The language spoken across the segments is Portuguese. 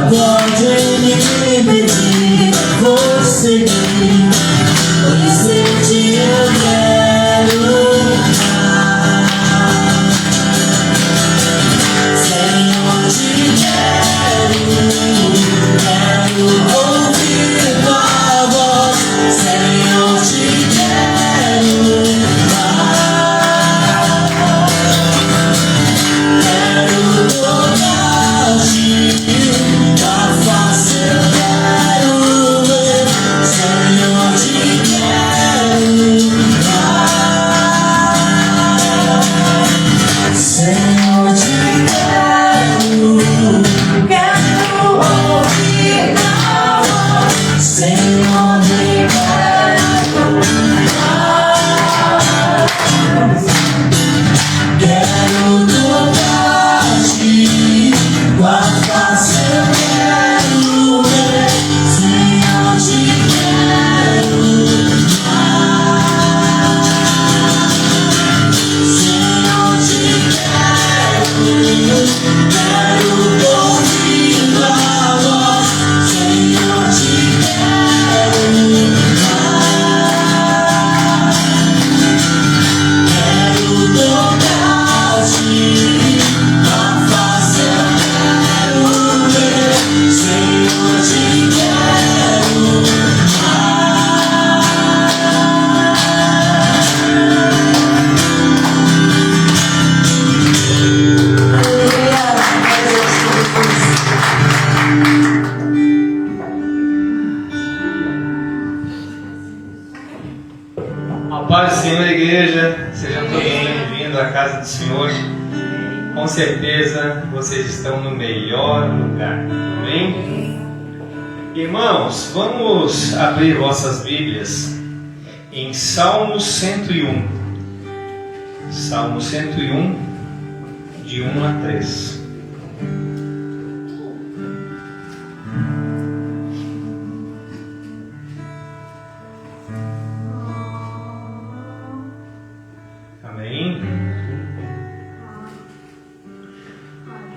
pode me impedir, vou seguir. Pois em ti eu quero estar. Senhor, te quero ouvir tua voz. Senhor, te quero amar. Quero tocar-te, tua face eu quero ver. Senhor, te quero amar. Senhor, te quero ouvir tua voz. Senhor, te quero amar. Quero tocar-te, tua face eu quero ver. Senhor, te quero amar. Senhor, te quero ouvir tua voz. Senhor, te quero amar. Quero tocar-te, tua face eu quero ver. Senhor, te quero A paz do Senhor, igreja, sejam todos bem-vindos à casa do Senhor. Com certeza vocês estão no melhor lugar, amém? Irmãos, vamos abrir vossas Bíblias em Salmo 101. Salmo 101, de 1 a 3. Amém?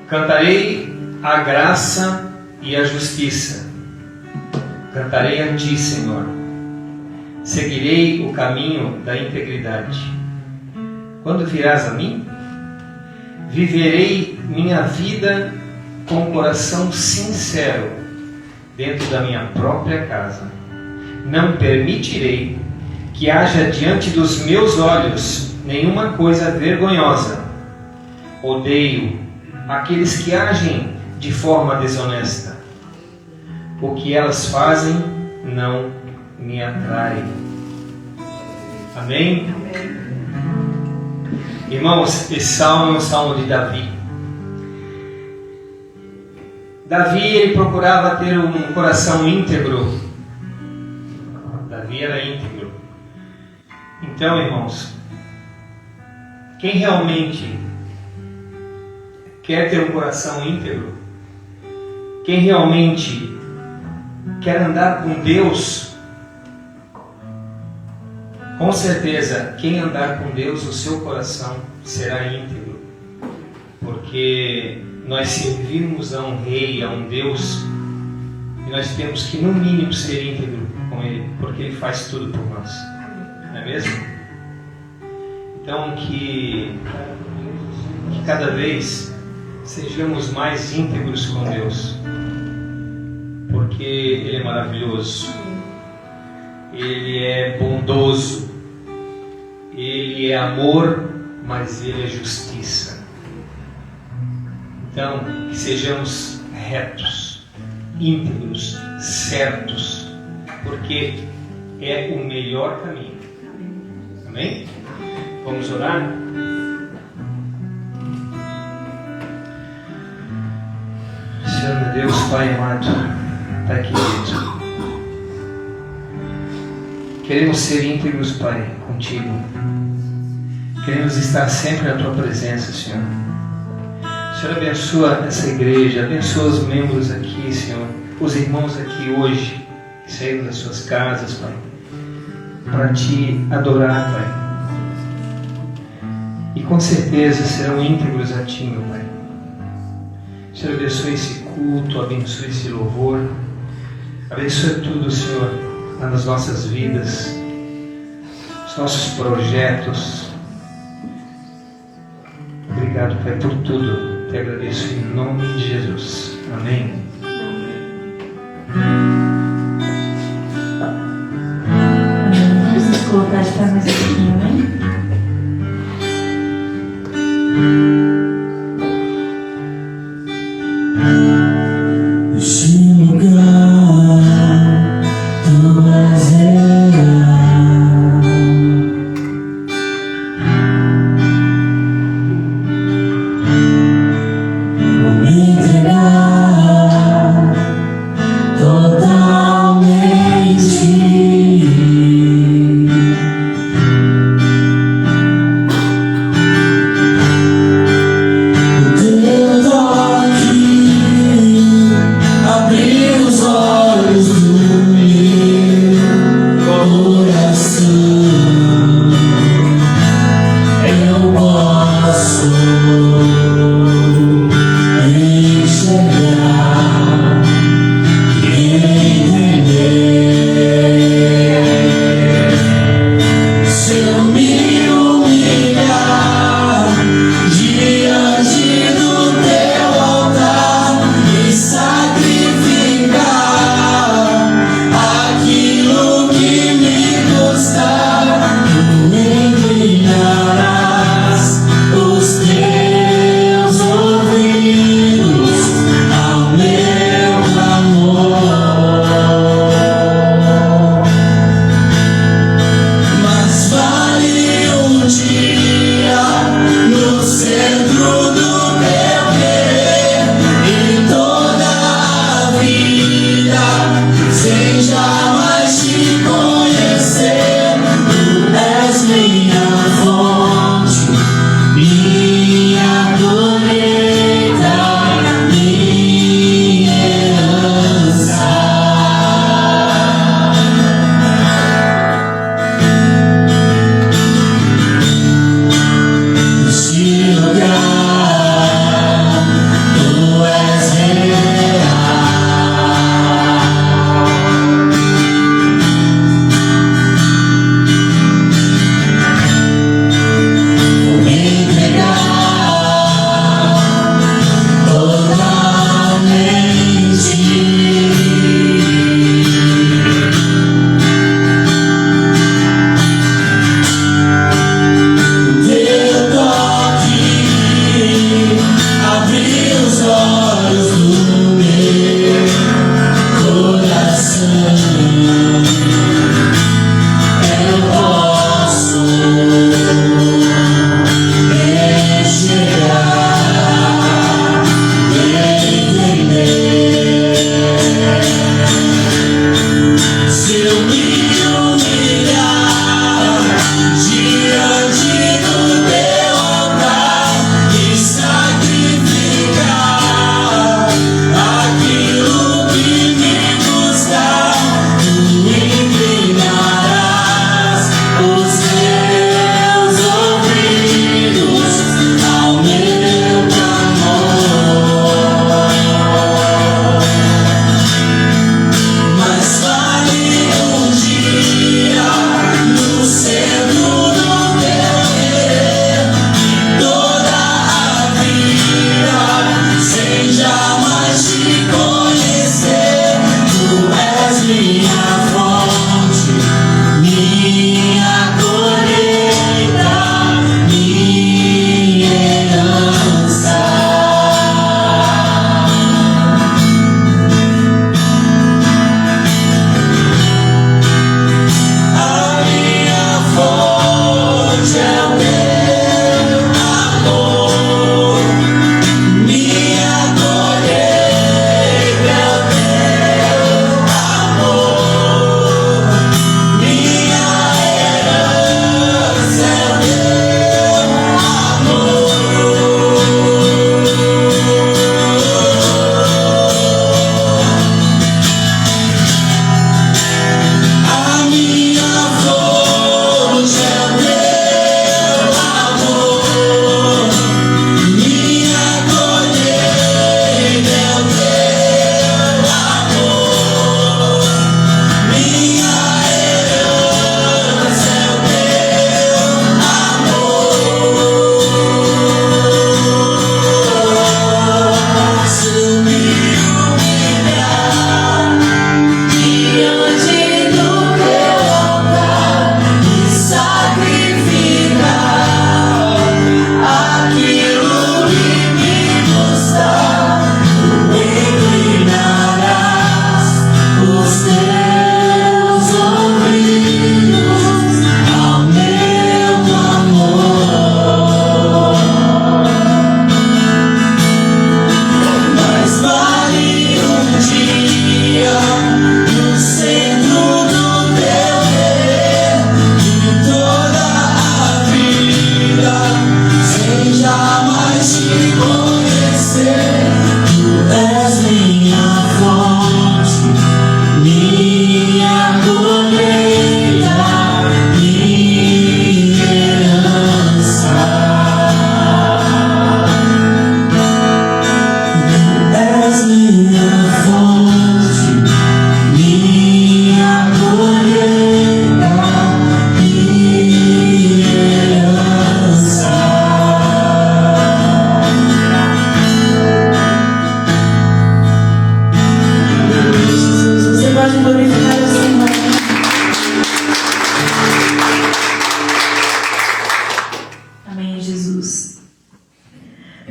Cantarei a graça e a justiça. Cantarei a ti, Senhor. Seguirei o caminho da integridade. Quando virás a mim, viverei minha vida com coração sincero dentro da minha própria casa. Não permitirei que haja diante dos meus olhos nenhuma coisa vergonhosa. Odeio aqueles que agem de forma desonesta. O que elas fazem não me atrai. Amém? Irmãos, esse salmo é um salmo de Davi. Davi, ele procurava ter um coração íntegro. Davi era íntegro. Então, irmãos, quem realmente quer ter um coração íntegro, quem realmente quer andar com Deus, com certeza, quem andar com Deus, o seu coração será íntegro. Porque nós servimos a um rei, a um Deus, e nós temos que, no mínimo, ser íntegro com Ele, porque Ele faz tudo por nós. Não é mesmo? Então, que cada vez sejamos mais íntegros com Deus, porque Ele é maravilhoso, Ele é bondoso, Ele é amor, mas Ele é justiça. Então, que sejamos retos, íntegros, certos, porque é o melhor caminho. Amém? Vamos orar? Senhor meu Deus, Pai amado, Pai querido, queremos ser íntegros, Pai, contigo. Queremos estar sempre na Tua presença, Senhor. Senhor, abençoa essa igreja, abençoa os membros aqui, Senhor, os irmãos aqui hoje, que saíram das suas casas, Pai, para Te adorar, Pai. E com certeza serão íntegros a Ti, meu Pai. Senhor, abençoe esse culto, abençoe esse louvor, abençoe tudo, Senhor, nas nossas vidas, os nossos projetos. Obrigado, Pai, por tudo. Te agradeço em nome de Jesus. Amém. Vamos nos colocar de pé mais um pouquinho, amém? Este lugar tu és real. Vou me entregar totalmente.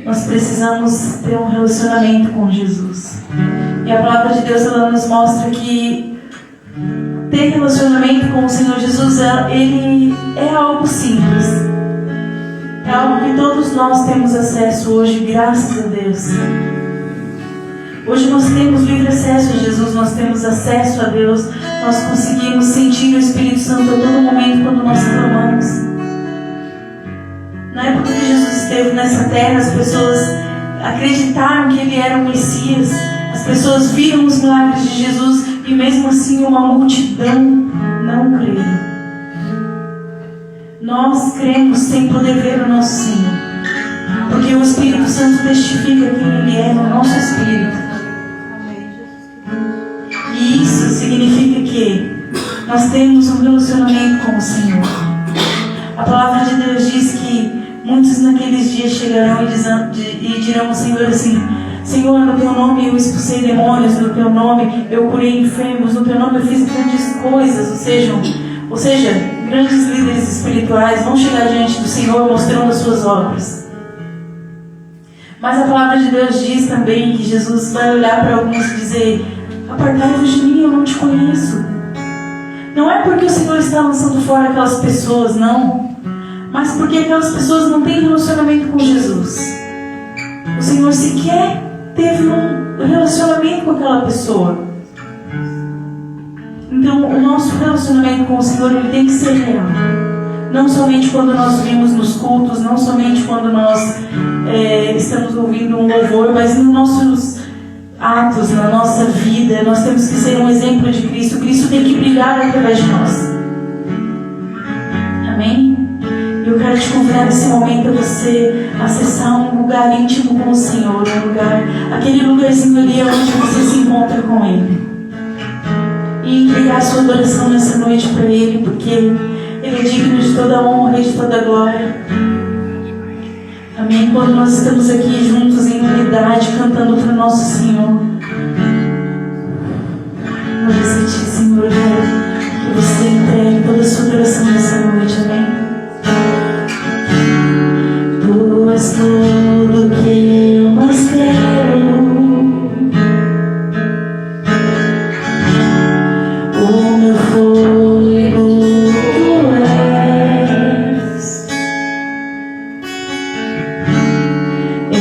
nós precisamos ter um relacionamento com Jesus. E a palavra de Deus, ela nos mostra que ter relacionamento com o Senhor Jesus, ele é algo simples. É algo que todos nós temos acesso hoje, graças a Deus. Hoje nós temos livre acesso a Jesus, nós temos acesso a Deus, nós conseguimos sentir o Espírito Santo a todo momento quando nós clamamos. Na época que Jesus esteve nessa terra, as pessoas acreditaram que Ele era o Messias, as pessoas viram os milagres de Jesus e mesmo assim uma multidão não creu. Nós cremos sem poder ver o nosso Senhor, porque o Espírito Santo testifica quem Ele é no nosso espírito. E isso significa que nós temos um relacionamento com o Senhor. A palavra de Deus diz que muitos naqueles dias chegarão e dirão ao Senhor assim: Senhor, no Teu nome eu expulsei demônios, no Teu nome eu curei enfermos, no Teu nome eu fiz grandes coisas. Ou seja, grandes líderes espirituais vão chegar diante do Senhor mostrando as suas obras. Mas a palavra de Deus diz também que Jesus vai olhar para alguns e dizer: apartai-vos de mim, eu não te conheço. Não é porque o Senhor está lançando fora aquelas pessoas, não, mas porque aquelas pessoas não têm relacionamento com Jesus. O Senhor sequer teve um relacionamento com aquela pessoa. Então o nosso relacionamento com o Senhor, ele tem que ser real. Não somente quando nós vimos nos cultos, não somente quando nós estamos ouvindo um louvor, mas nos nossos atos, na nossa vida. Nós temos que ser um exemplo de Cristo. Cristo tem que brilhar através de nós. Amém? Eu quero te convidar nesse momento a você acessar um lugar íntimo com o Senhor, aquele lugarzinho ali onde você se encontra com Ele, e entregar sua adoração nessa noite para Ele, porque Ele é digno de toda a honra e de toda a glória. Amém? Quando nós estamos aqui juntos em unidade, cantando para o nosso Senhor, glória a Ti, Senhor. Eu quero que você entregue toda a sua adoração nessa noite. Amém? Tu és tudo que eu mais quero. O meu fôlego Tu és. Em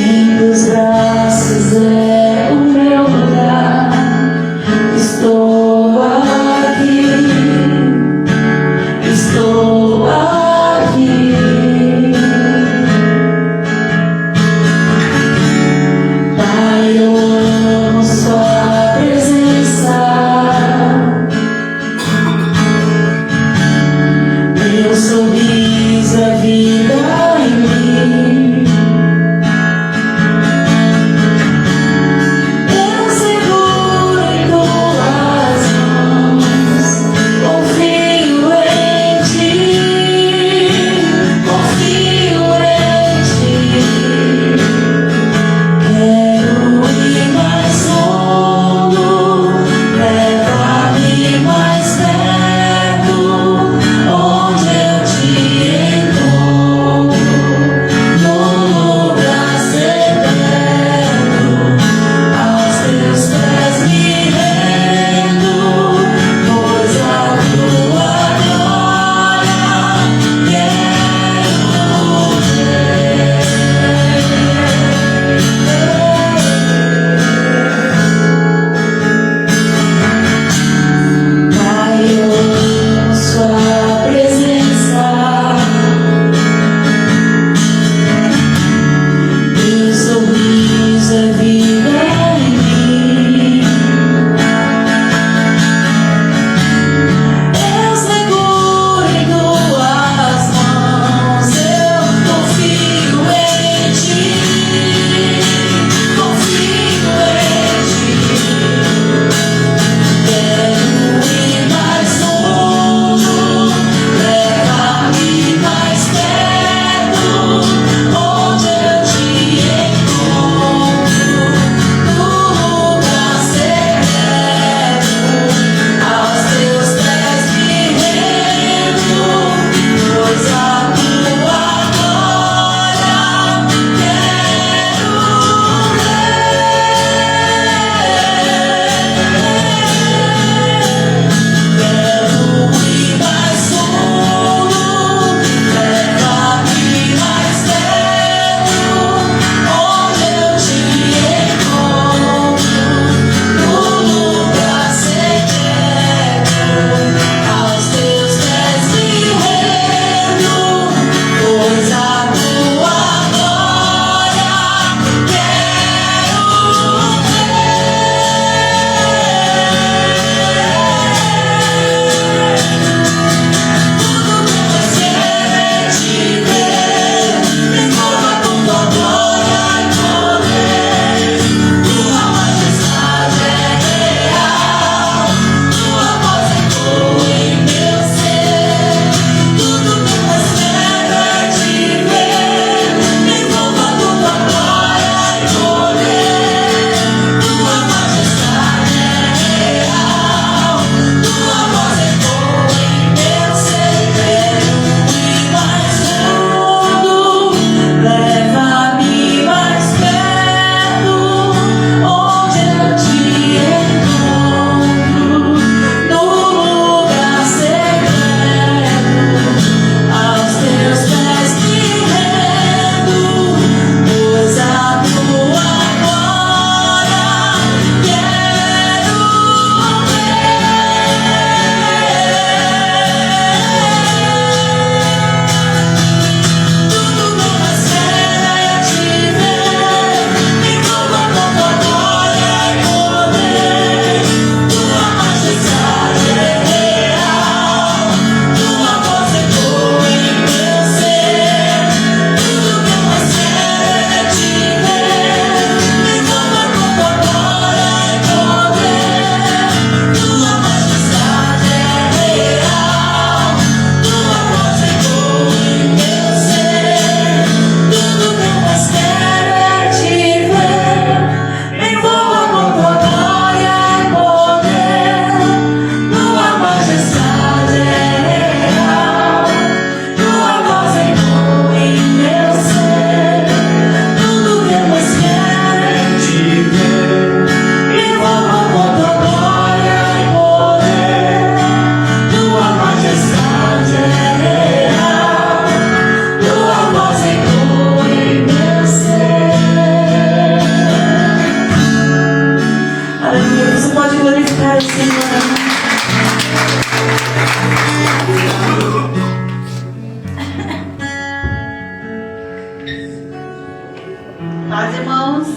irmãos?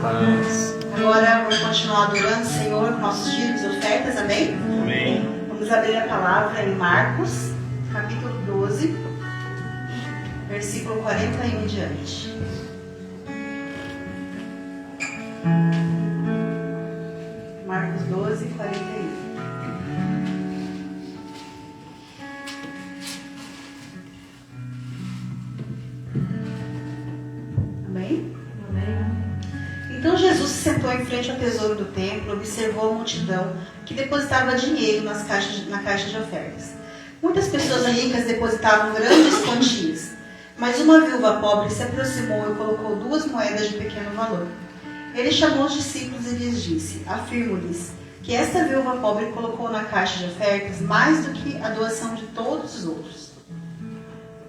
Paz. Agora vamos continuar adorando o Senhor com nossos dízimos e ofertas, amém? Amém. Vamos abrir a palavra em Marcos, capítulo 12, versículo 41 em diante. Marcos 12, 41. Amém? Então Jesus se sentou em frente ao tesouro do templo, observou a multidão que depositava dinheiro na caixa de ofertas. Muitas pessoas ricas depositavam grandes quantias, mas uma viúva pobre se aproximou e colocou 2 moedas de pequeno valor. Ele chamou os discípulos e lhes disse: afirmo-lhes que esta viúva pobre colocou na caixa de ofertas mais do que a doação de todos os outros,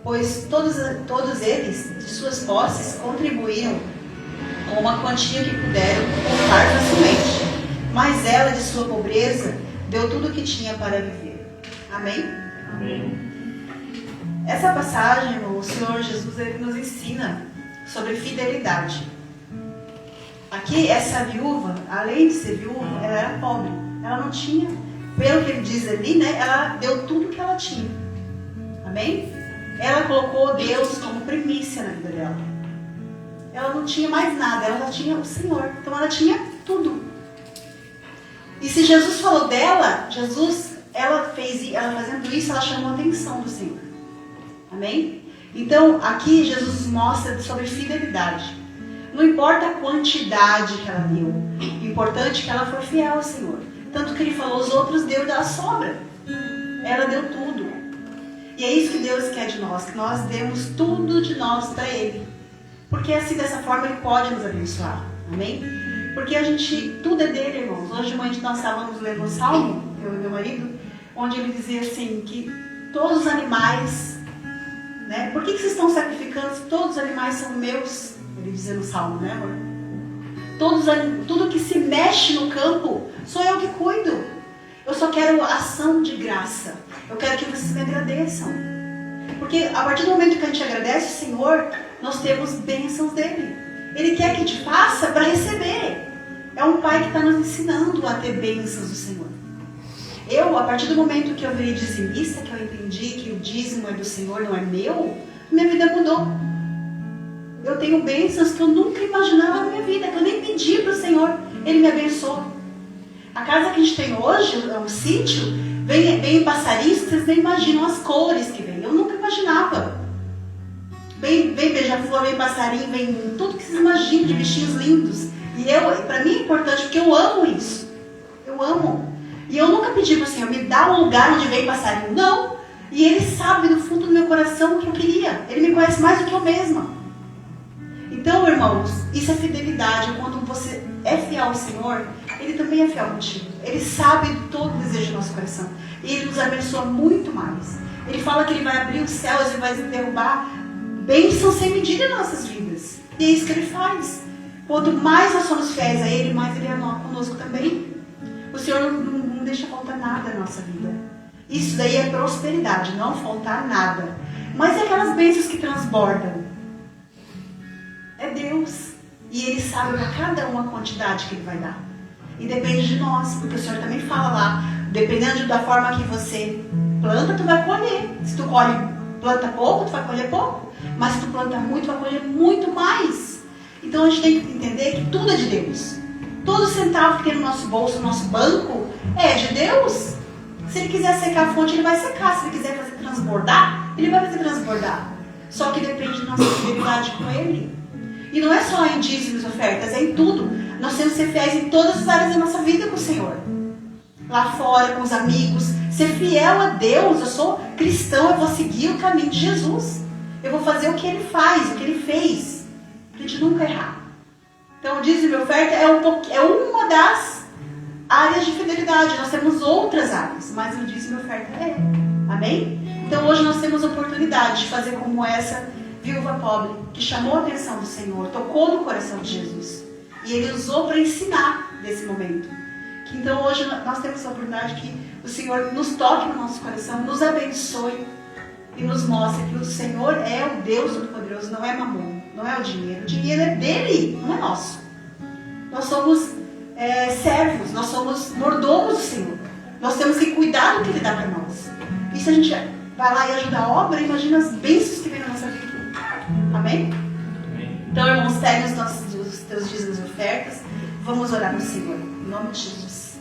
pois todos eles, de suas posses, contribuíram com uma quantia que puderam contar facilmente, mas ela, de sua pobreza, deu tudo o que tinha para viver. Amém? Amém. Essa passagem, o Senhor Jesus, ele nos ensina sobre fidelidade. Aqui, essa viúva, além de ser viúva, ela era pobre. Ela não tinha, pelo que ele diz ali, né? Ela deu tudo o que ela tinha. Amém? Ela colocou Deus como primícia na vida dela. Ela não tinha mais nada, ela já tinha o Senhor. Então ela tinha tudo. E se Jesus falou dela, ela fazendo isso, ela chamou a atenção do Senhor. Amém? Então aqui Jesus mostra sobre fidelidade. Não importa a quantidade que ela deu, o importante é que ela foi fiel ao Senhor. Tanto que ele falou, os outros deu da sobra. Ela deu tudo. E é isso que Deus quer de nós, que nós demos tudo de nós para Ele. Porque assim, dessa forma, Ele pode nos abençoar. Amém? Porque tudo é dele, irmãos. Hoje de manhã nós estávamos lendo um salmo, eu e meu marido, onde ele dizia assim, que todos os animais, né? Por que vocês estão sacrificando se todos os animais são meus? Ele dizia no salmo, né, amor? Tudo que se mexe no campo, sou eu que cuido. Eu só quero ação de graça. Eu quero que vocês me agradeçam. Porque a partir do momento que a gente agradece o Senhor, nós temos bênçãos dele. Ele quer que a gente faça para receber. É um pai que está nos ensinando a ter bênçãos do Senhor. A partir do momento que eu virei dizimista, que eu entendi que o dízimo é do Senhor, não é meu, minha vida mudou. Eu tenho bênçãos que eu nunca imaginava na minha vida, que eu nem pedi para o Senhor. Ele me abençoou. A casa que a gente tem hoje, é um sítio, vem passarinhos que vocês nem imaginam as cores que vem. Eu nunca imaginava. Vem beija-flor, vem passarinho, vem tudo que vocês imaginam de bichinhos lindos. E para mim é importante porque eu amo isso. Eu amo. E eu nunca pedi para o Senhor, me dá um lugar onde vem passarinho. Não. E Ele sabe do fundo do meu coração o que eu queria. Ele me conhece mais do que eu mesma. Então, irmãos, isso é fidelidade. Quando você é fiel ao Senhor, Ele também é fiel contigo. Ele sabe de todo o desejo do nosso coração. E Ele nos abençoa muito mais. Ele fala que Ele vai abrir os céus e vai derrubar bênçãos sem medida em nossas vidas. E é isso que Ele faz. Quanto mais nós somos fiéis a Ele, mais Ele é conosco também. O Senhor não deixa faltar nada na nossa vida. Isso daí é prosperidade, não faltar nada. Mas é aquelas bênçãos que transbordam. É Deus. E Ele sabe para cada um a quantidade que Ele vai dar. E depende de nós, porque o Senhor também fala lá, dependendo da forma que você planta, tu vai colher. Se tu planta pouco, tu vai colher pouco. Mas se tu planta muito, tu vai colher muito mais. Então a gente tem que entender que tudo é de Deus. Todo centavo que tem no nosso bolso, no nosso banco, é de Deus. Se Ele quiser secar a fonte, Ele vai secar. Se Ele quiser fazer transbordar, Ele vai fazer transbordar. Só que depende da nossa fidelidade com Ele. E não é só em dízimos e ofertas, é em tudo. Nós temos que ser fiéis em todas as áreas da nossa vida com o Senhor. Lá fora, com os amigos. Ser fiel a Deus. Eu sou cristão, eu vou seguir o caminho de Jesus. Eu vou fazer o que Ele faz, o que Ele fez. Para a gente nunca errar. Então o dízimo e oferta é uma das áreas de fidelidade. Nós temos outras áreas, mas o dízimo e oferta é. Amém? Então hoje nós temos a oportunidade de fazer como essa viúva pobre, que chamou a atenção do Senhor, tocou no coração de Jesus. E Ele usou para ensinar nesse momento. Então hoje nós temos a oportunidade que o Senhor nos toque no nosso coração, nos abençoe e nos mostre que o Senhor é o Deus Todo-Poderoso, não é Mamon. não é o dinheiro. O dinheiro é dele, não é nosso. Nós somos servos, nós somos mordomos do Senhor. Nós temos que cuidar do que Ele dá para nós. E se a gente vai lá e ajuda a obra, imagina as bênçãos que vem na nossa vida. Amém? Então, irmãos, pegue os teus dízimos e ofertas. Vamos orar no Senhor, em nome de Jesus.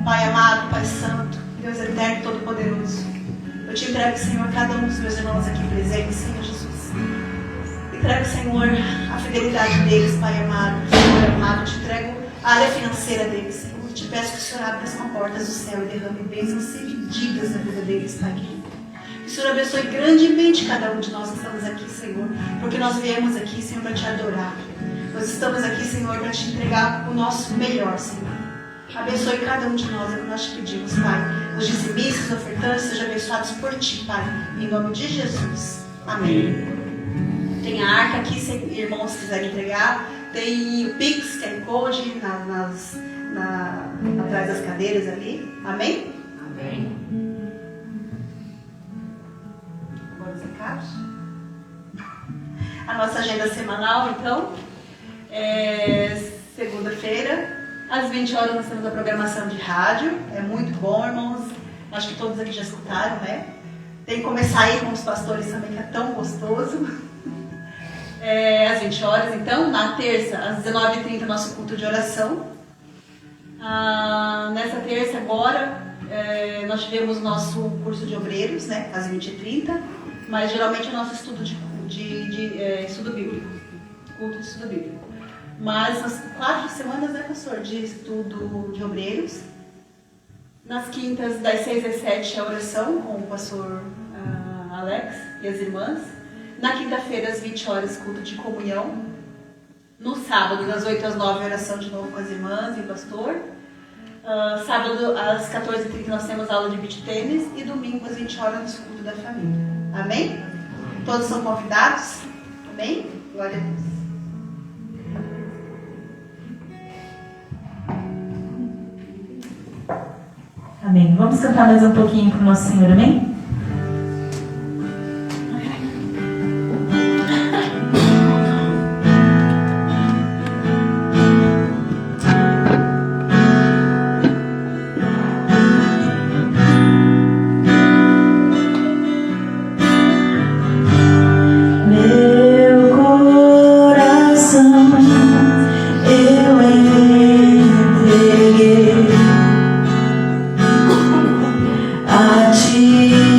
Pai amado, Pai santo, Deus eterno e todo-poderoso, eu te entrego, Senhor, cada um dos meus irmãos aqui presentes, Senhor Jesus. Entrego, Senhor, a fidelidade deles, Pai amado. Senhor amado, te entrego a área financeira deles, Senhor. Te peço que o Senhor abra as comportas do céu e derrame bênçãos sem medidas na vida deles, Pai querido. Que o Senhor abençoe grandemente cada um de nós que estamos aqui, Senhor, porque nós viemos aqui, Senhor, para te adorar. Nós estamos aqui, Senhor, para te entregar o nosso melhor, Senhor. Abençoe cada um de nós, é o que nós te pedimos, Pai. Os dizimistas, os ofertantes, sejam abençoados por ti, Pai, em nome de Jesus. Amém. Tem a arca aqui, se irmãos quiserem entregar. Tem o Pix, que é Code, atrás das cadeiras ali. Amém? Amém. Agora os recados. A nossa agenda semanal, então, é segunda-feira, às 20 horas nós temos a programação de rádio. É muito bom, irmãos. Acho que todos aqui já escutaram, né? Tem que começar aí com os pastores também, que é tão gostoso. Às 20 horas, então. Na terça, às 19h30, nosso culto de oração. Nessa terça, agora, nós tivemos o nosso curso de obreiros, né? Às 20h30. Mas geralmente é o nosso estudo de estudo bíblico. Culto de estudo bíblico. Mas nas 4 semanas, né, pastor, de estudo de obreiros. Nas quintas, das 6 às 7, a oração com o pastor Alex e as irmãs. Na quinta-feira, às 20 horas, culto de comunhão. No sábado, das 8 às 9, oração de novo com as irmãs e o pastor. Sábado, às 14h30, nós temos aula de beach tênis. E domingo, às 20 horas, nosso culto da família. Amém? Todos são convidados? Amém? Glória a Deus. Amém. Vamos cantar mais um pouquinho para o nosso Senhor, amém? a ti.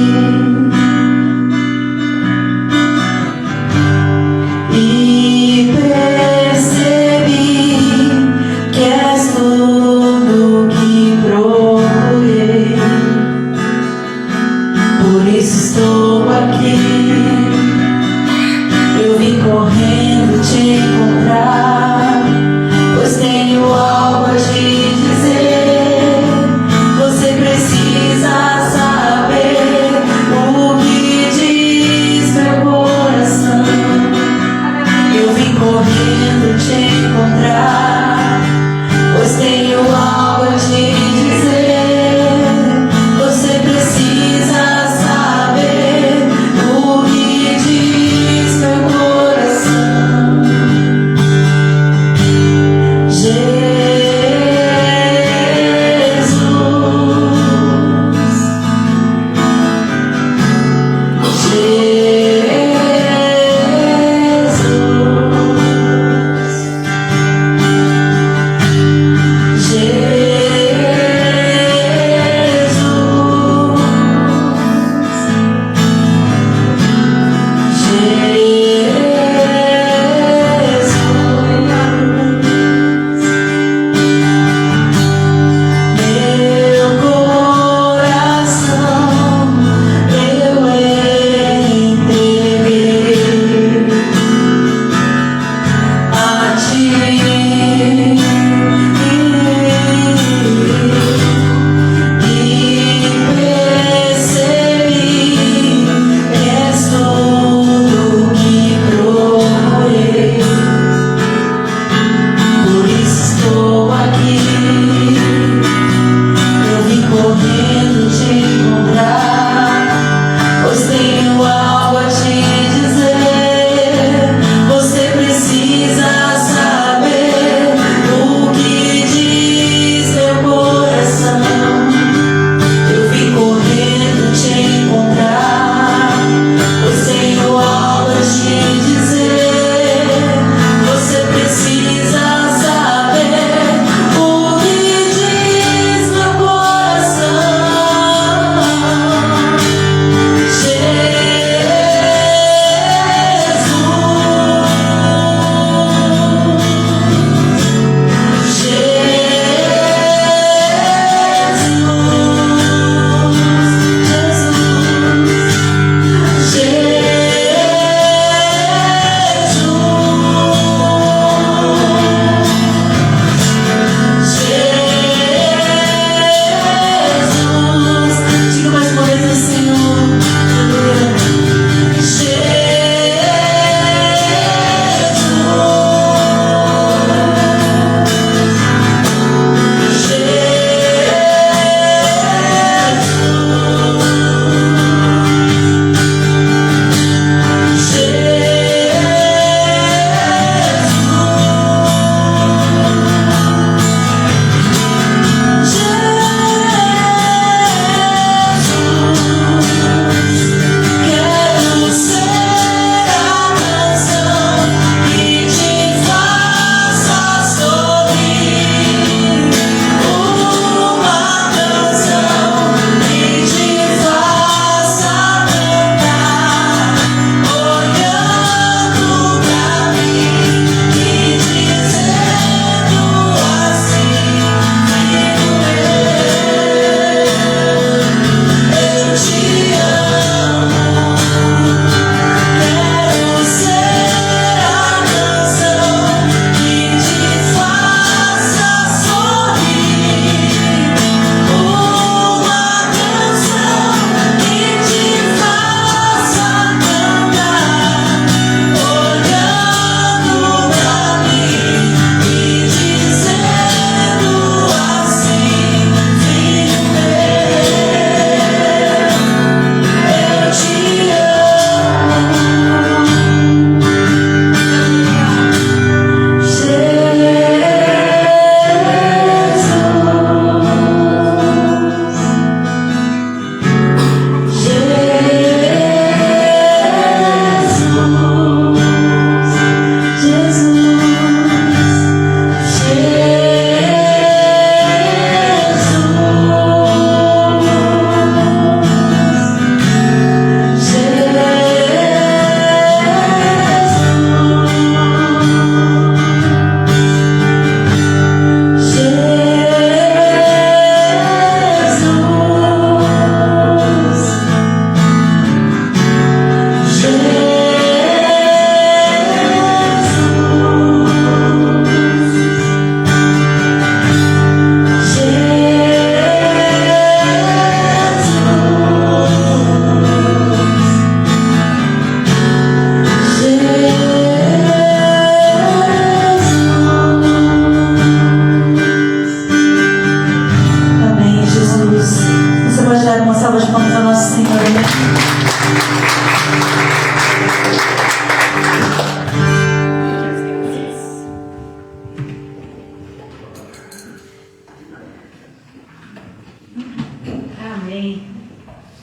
Amém.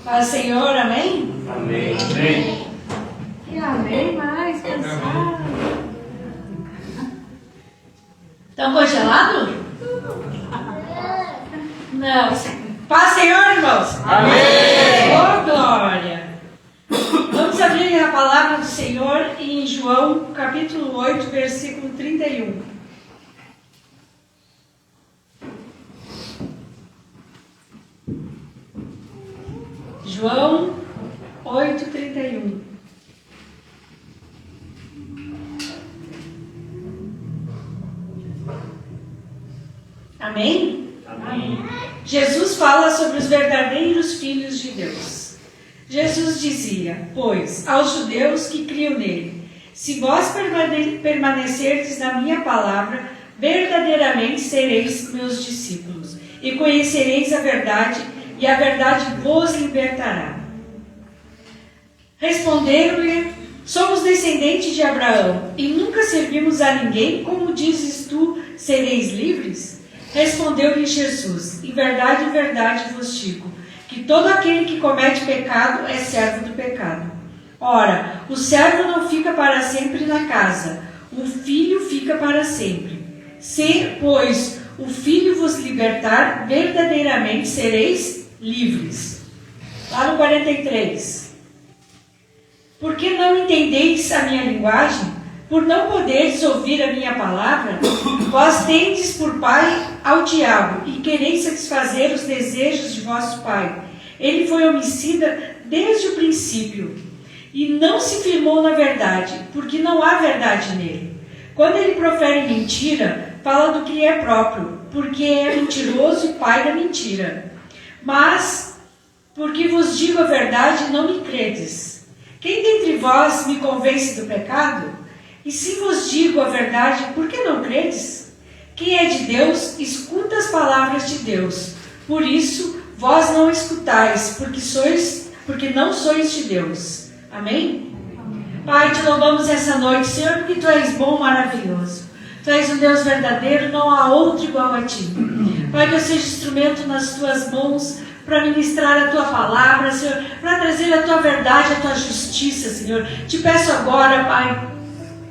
Paz, Senhor, amém? Amém. Amém. E amém mais, cansado. Estão congelados? Não. Paz, Senhor, irmãos. Amém. Oh, glória. Vamos abrir a palavra do Senhor em João, capítulo 8, versículo 31. João 8, 31. Amém? Amém. Jesus fala sobre os verdadeiros filhos de Deus. Jesus dizia, pois, aos judeus que criam nele, se vós permanecerdes na minha palavra, verdadeiramente sereis meus discípulos, e conhecereis a verdade, e a verdade vos libertará. Responderam-lhe, somos descendentes de Abraão, e nunca servimos a ninguém, como dizes tu, sereis livres? Respondeu-lhe Jesus, em verdade vos digo, que todo aquele que comete pecado é servo do pecado. Ora, o servo não fica para sempre na casa, o filho fica para sempre. Se, pois, o filho vos libertar, verdadeiramente sereis livres. Lá no 43. Por que não entendeis a minha linguagem? Por não poderes ouvir a minha palavra? Vós tendes por pai ao diabo, e quereis satisfazer os desejos de vosso pai. Ele foi homicida desde o princípio, e não se firmou na verdade, porque não há verdade nele. Quando ele profere mentira, fala do que é próprio, porque é mentiroso e pai da mentira. Mas, porque vos digo a verdade, não me credes. Quem dentre vós me convence do pecado? E se vos digo a verdade, por que não credes? Quem é de Deus, escuta as palavras de Deus. Por isso, vós não escutais, porque não sois de Deus. Amém? Pai, te louvamos essa noite, Senhor, porque tu és bom, maravilhoso. Tu és um Deus verdadeiro, não há outro igual a ti. Pai, que eu seja instrumento nas tuas mãos para ministrar a tua palavra, Senhor, para trazer a tua verdade, a tua justiça, Senhor. Te peço agora, Pai,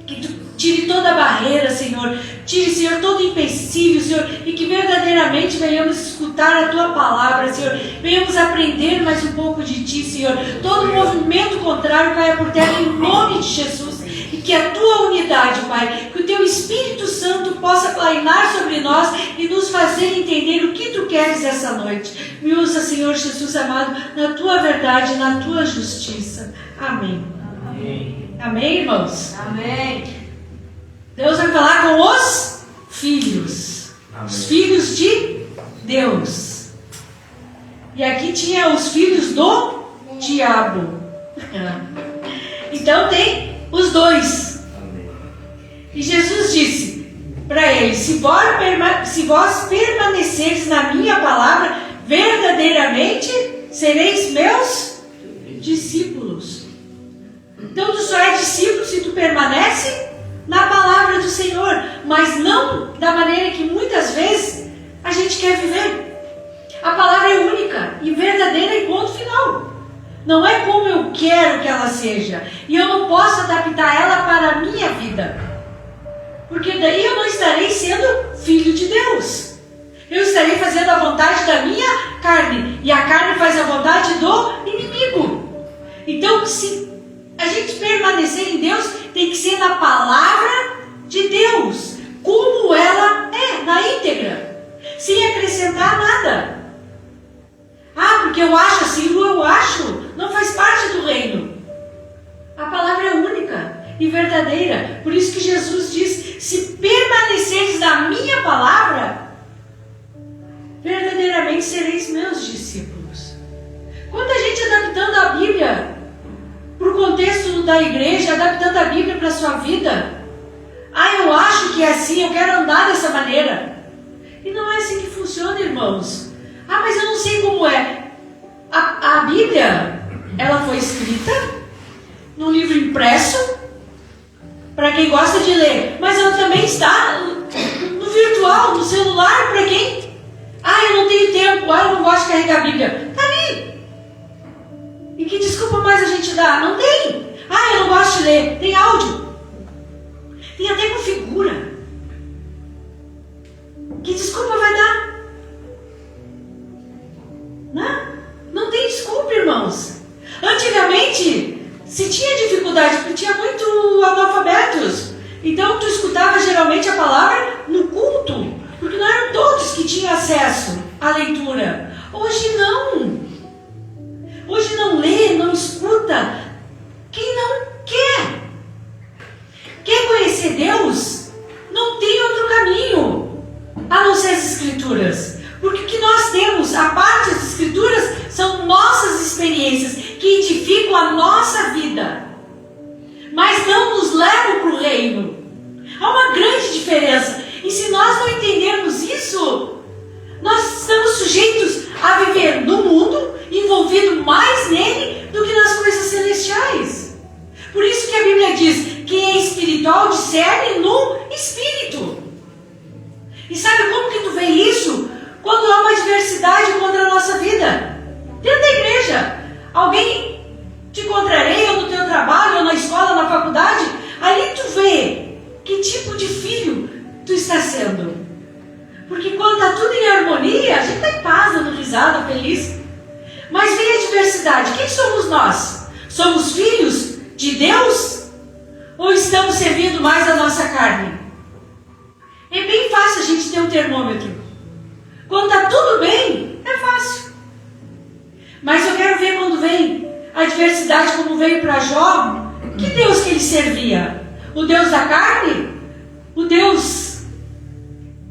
que tu tire toda a barreira, Senhor. Tire, Senhor, todo empecilho, Senhor, e que verdadeiramente venhamos escutar a tua palavra, Senhor. Venhamos aprender mais um pouco de ti, Senhor. Todo movimento contrário caia por terra em nome de Jesus. E que a tua unidade, Pai, que o teu Espírito Santo possa plainar sobre nós e nos fazer entender o que tu queres essa noite. Me usa, Senhor Jesus amado, na tua verdade, na tua justiça. Amém. Amém. Amém, irmãos? Amém. Deus vai falar com os filhos. Amém. Os filhos de Deus. E aqui tinha os filhos do diabo. Então tem os dois. Amém. E Jesus disse para eles, se vós permaneceres na minha palavra, verdadeiramente sereis meus discípulos. Então tu só é discípulo se tu permanece na palavra do Senhor, mas não da maneira que muitas vezes a gente quer viver. A palavra é única e verdadeira e ponto final. Não é como eu quero que ela seja, e eu não posso adaptar ela para a minha vida, porque daí eu não estarei sendo filho de Deus. Eu estarei fazendo a vontade da minha carne, e a carne faz a vontade do inimigo. Então, se a gente permanecer em Deus, tem que ser na palavra de Deus, como ela é, na íntegra, sem acrescentar nada. Ah, porque eu acho assim, eu acho, não faz parte do reino. A palavra é única e verdadeira. Por isso que Jesus diz, se permaneceres na minha palavra, verdadeiramente sereis meus discípulos. Quanta gente adaptando a Bíblia para o contexto da igreja, adaptando a Bíblia para a sua vida. Ah, eu acho que é assim, eu quero andar dessa maneira. E não é assim que funciona, irmãos. Ah, mas eu não sei como é. A Bíblia, ela foi escrita num livro impresso, para quem gosta de ler. Mas ela também está no virtual, no celular, para quem... Ah, eu não tenho tempo, eu não gosto de carregar a Bíblia. Está ali. que desculpa mais a gente dá? Não tem. Ah, eu não gosto de ler. Tem áudio. Tem até com figura. Que desculpa vai dar? Não tem desculpa, irmãos. Antigamente, se tinha dificuldade, porque tinha muito analfabetos. Então, tu escutava geralmente a palavra no culto, porque não eram todos que tinham acesso à leitura. Hoje não. Hoje não lê, não escuta. Quem não quer. Quer conhecer Deus? Não tem outro caminho a não ser as Escrituras. Porque o que nós temos, a parte das Escrituras, são nossas experiências que edificam a nossa vida, mas não nos levam para o reino. Há uma grande diferença. E se nós não entendermos isso, nós estamos sujeitos a viver no mundo, envolvido mais nele do que nas coisas celestiais. Por isso que a Bíblia diz: quem é espiritual discerne no Espírito. E sabe como que tu vê isso? Quando há uma adversidade contra a nossa vida. Dentro da igreja, alguém te contraria no teu trabalho, ou na escola, na faculdade, ali tu vê que tipo de filho tu está sendo. Porque quando está tudo em harmonia, a gente está em paz, dando risada, feliz. Mas vem a adversidade. Quem somos nós? Somos filhos de Deus? Ou estamos servindo mais a nossa carne? É bem fácil a gente ter um termômetro. Quando está tudo bem, é fácil. Mas eu quero ver quando vem a adversidade, como veio para Jó. Que Deus que ele servia? O Deus da carne? O Deus,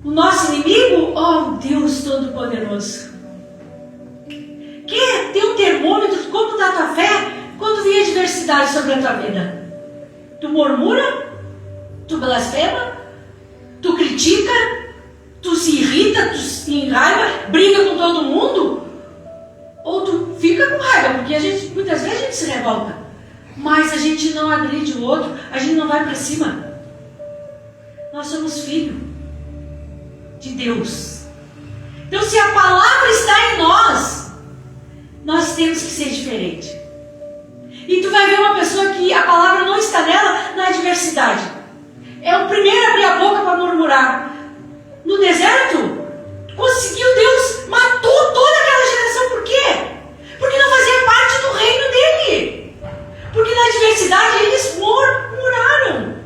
o nosso inimigo? Oh, Deus Todo-Poderoso. Quer ter um termômetro de como está a tua fé quando vem adversidade sobre a tua vida? Tu murmura? Tu blasfema? Tu critica? Tu se irrita? Tu se enraiva? Briga com todo mundo? Ou tu fica com raiva? Porque muitas vezes a gente se revolta, mas a gente não agride o outro, a gente não vai para cima. Nós somos filhos de Deus. Então, se a palavra está em nós temos que ser diferente. E tu vai ver uma pessoa que a palavra não está nela na adversidade. É o primeiro a abrir a boca para murmurar. No deserto, conseguiu, Deus matou toda aquela geração. Por quê? Porque não fazia parte do reino dele. Porque na adversidade eles murmuraram.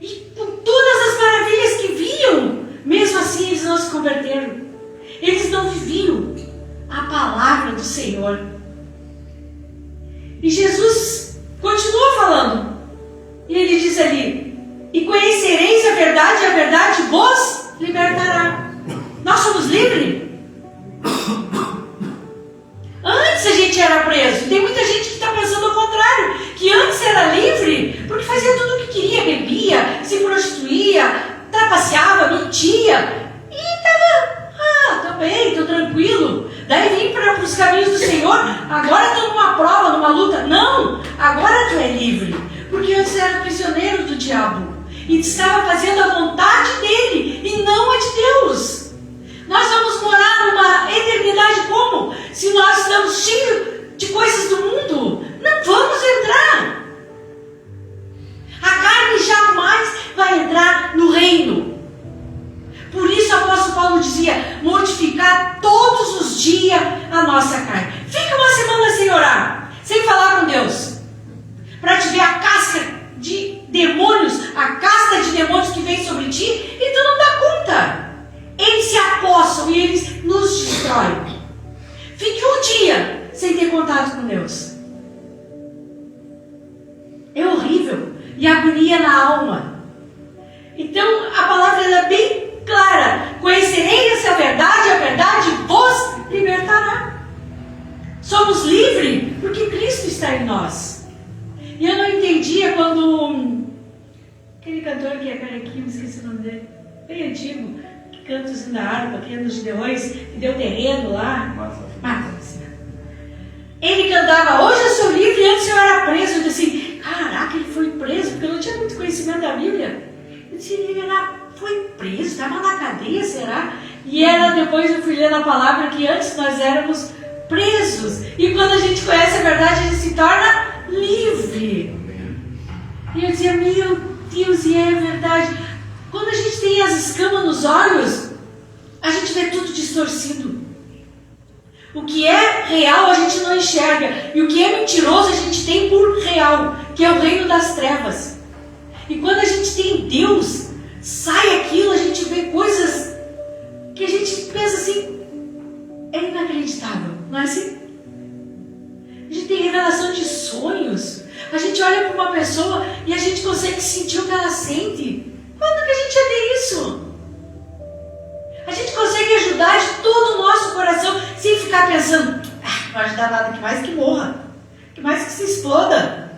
E com todas as maravilhas que viam, mesmo assim eles não se converteram. Eles não viviam a palavra do Senhor. E Jesus continua falando. E ele diz ali: e conhecereis a verdade vos libertará. Nós somos livres? Antes a gente era preso. Tem muita gente que está pensando ao contrário, que antes era livre porque fazia tudo o que queria, bebia, se prostituía, trapaceava, mentia e estava, tô bem, tô tranquilo. Daí vim para os caminhos do Senhor. Agora estou numa prova, numa luta. Não, agora tu é livre, porque antes era prisioneiro do diabo e estava fazendo a vontade dele e não a de Deus. Nós vamos morar numa eternidade como? Se nós estamos cheios de coisas do mundo, não vamos entrar. A carne jamais vai entrar no reino. Por isso o apóstolo Paulo dizia: mortificar todos os dias a nossa carne. Fica uma semana sem orar, sem falar com Deus, para te ver a casca de demônios, a casca de demônios que vem sobre ti, e tu não dá conta. Eles se apossam e eles nos destroem. Fique um dia sem ter contato com Deus. É horrível. E agonia na alma. Então a palavra é bem clara: conhecereis a verdade vos libertará. Somos livres porque Cristo está em nós. E eu não entendia quando aquele cantor que é carequinho, esqueci o nome dele, bem antigo, que canta os da harpa, que é nos Gideões, que deu terreno lá, Mata-se. Ele cantava: hoje eu sou livre, antes eu era preso. Eu disse assim: caraca, ele foi preso, porque eu não tinha muito conhecimento da Bíblia. Eu disse: ele foi preso, estava na cadeia, será? E depois eu fui ler na palavra que antes nós éramos presos. E quando a gente conhece a verdade, a gente se torna livre. E eu dizia, meu Deus, e é verdade. Quando a gente tem as escamas nos olhos, a gente vê tudo distorcido. O que é real a gente não enxerga. E o que é mentiroso a gente tem por real, que é o reino das trevas. E quando a gente tem Deus, sai aquilo, a gente vê coisas que a gente pensa assim, é inacreditável, não é assim? A gente tem revelação de sonhos. A gente olha para uma pessoa e a gente consegue sentir o que ela sente. Quando que a gente ia ter isso? A gente consegue ajudar de todo o nosso coração sem ficar pensando, não vai ajudar nada, que mais que morra, que mais que se exploda.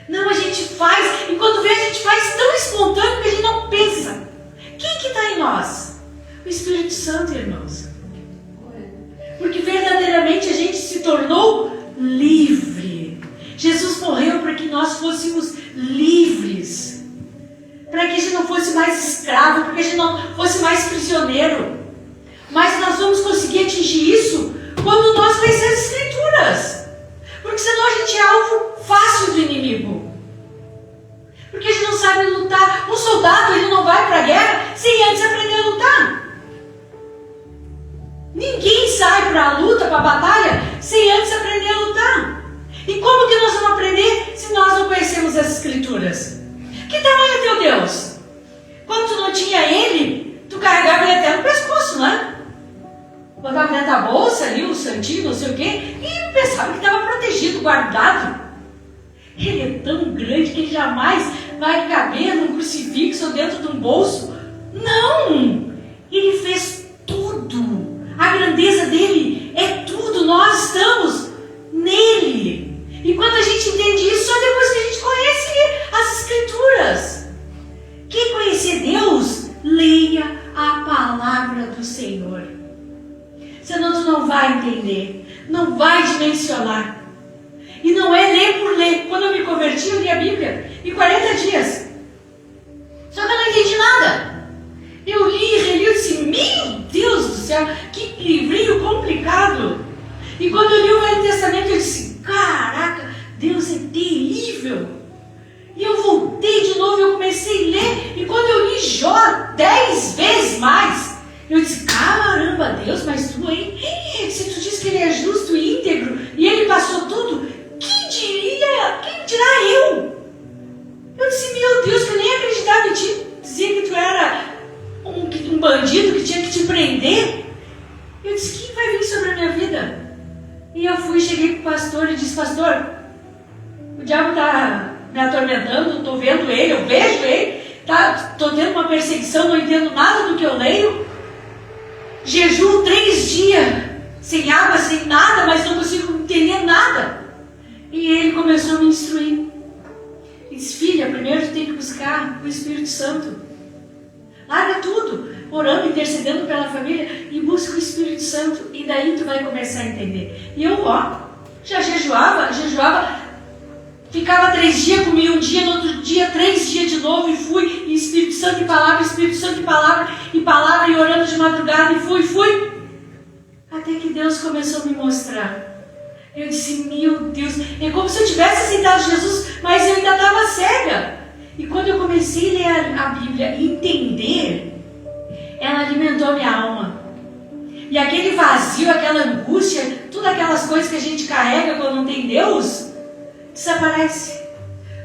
Não, a gente faz, e quando vê a gente faz tão espontâneo que a gente não pensa. Quem que está em nós? O Espírito Santo, irmãos. Porque verdadeiramente a gente se tornou livre. Jesus morreu para que nós fôssemos livres. Para que a gente não fosse mais escravo, para que a gente não fosse mais prisioneiro. Mas nós vamos conseguir atingir isso quando nós conhecemos as Escrituras. Porque senão a gente é alvo fácil do inimigo. Porque a gente não sabe lutar. Um soldado, ele não vai para a guerra sem antes aprender a lutar. Ninguém sai para a luta, para a batalha, sem antes aprender a lutar. E como que nós vamos aprender se nós não conhecemos as Escrituras? Que tamanho é teu Deus? Quando tu não tinha Ele, tu carregava Ele até no pescoço, não é? Botava dentro da bolsa ali, o santinho, não sei o quê, e pensava que estava protegido, guardado. Ele é tão grande que Ele jamais vai caber num crucifixo ou dentro de um bolso. Não! Ele fez tudo. A grandeza dele é tudo. Nós estamos nele. E quando a gente entende isso, só depois que a gente conhece as Escrituras. Quem conhecer Deus, leia a palavra do Senhor. Senão tu não vai entender, não vai dimensionar. E não é ler por ler. Quando eu me converti, eu li a Bíblia em 40 dias. Só que eu não entendi nada. Eu li e reli e disse, meu Deus do céu, que livrinho complicado. E quando eu li o Velho Testamento, eu disse, caraca, Deus é terrível. E eu voltei de novo, eu comecei a ler, e quando eu li Jó 10 vezes mais, eu disse, caramba, Deus, mas tu, hein? Se tu diz que Ele é justo e íntegro, e Ele passou tudo, quem dirá eu? Eu disse, meu Deus, que eu nem acreditava em ti. Dizia que tu era um bandido que tinha que te prender. Eu disse, quem vai vir sobre a minha vida? E eu cheguei para o pastor e disse, pastor, o diabo está me atormentando, estou vendo ele, eu vejo ele, estou tendo uma perseguição, não entendo nada do que eu leio. Jejuo 3 dias, sem água, sem nada, mas não consigo entender nada. E ele começou a me instruir. Ele disse, filha, primeiro tu tem que buscar o Espírito Santo. Larga tudo, orando, intercedendo pela família, e busca o Espírito Santo, e daí tu vai começar a entender. E eu, já jejuava, ficava 3 dias, comia um dia, no outro dia 3 dias de novo, e fui, e Espírito Santo e palavra, Espírito Santo e palavra, e orando de madrugada, e fui, até que Deus começou a me mostrar. Eu disse, meu Deus, é como se eu tivesse aceitado Jesus, mas eu ainda estava cega. E quando eu comecei a ler a Bíblia e entender, ela alimentou minha alma. E aquele vazio, aquela angústia, todas aquelas coisas que a gente carrega quando não tem Deus, desaparece.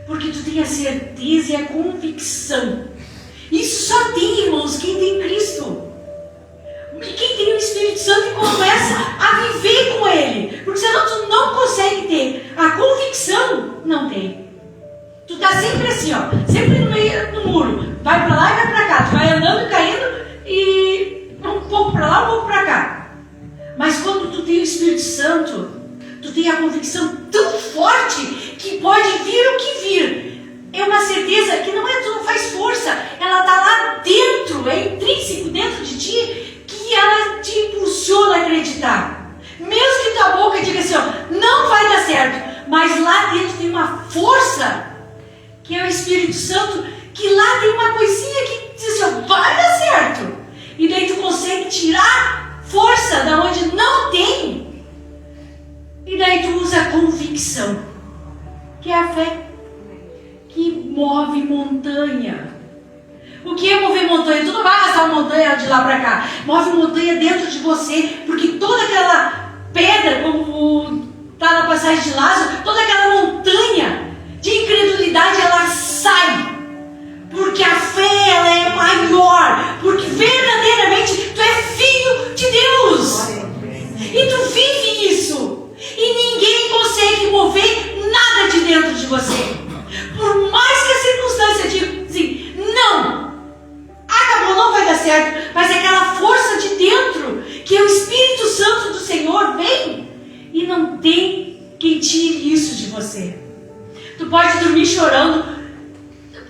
Porque tu tem a certeza e a convicção. Isso só tem, irmãos, quem tem Cristo. E quem tem o Espírito Santo e começa a viver com Ele. Porque senão tu não consegue ter a convicção, não tem. Tu está sempre assim, sempre no meio do muro. Vai para lá e vai para cá. Tu vai andando e caindo e um pouco para lá, um pouco para cá. Mas quando tu tem o Espírito Santo, tu tem a convicção tão forte que pode vir o que vir. É uma certeza que não é, tu não faz força. Ela está lá dentro, é intrínseco dentro de ti, que ela te impulsiona a acreditar. Mesmo que tua boca diga assim, não vai dar certo. Mas lá dentro tem uma força, que é o Espírito Santo, que lá tem uma coisinha que diz assim, vai dar certo. E daí tu consegue tirar força da onde não tem montanha. Tu não vai arrastar uma montanha de lá para cá. Move montanha dentro de você, porque toda aquela pedra, como está na passagem de Lázaro, toda aquela montanha de incredulidade, ela sai. Porque a fé, ela é maior. Porque verdadeiramente tu é filho de Deus. E tu vive isso. E ninguém consegue mover nada de dentro de você. Por mais que a circunstância diga assim, não, acabou, não vai dar certo. Mas aquela força de dentro, que é o Espírito Santo do Senhor, vem. E não tem quem tire isso de você. Tu pode dormir chorando.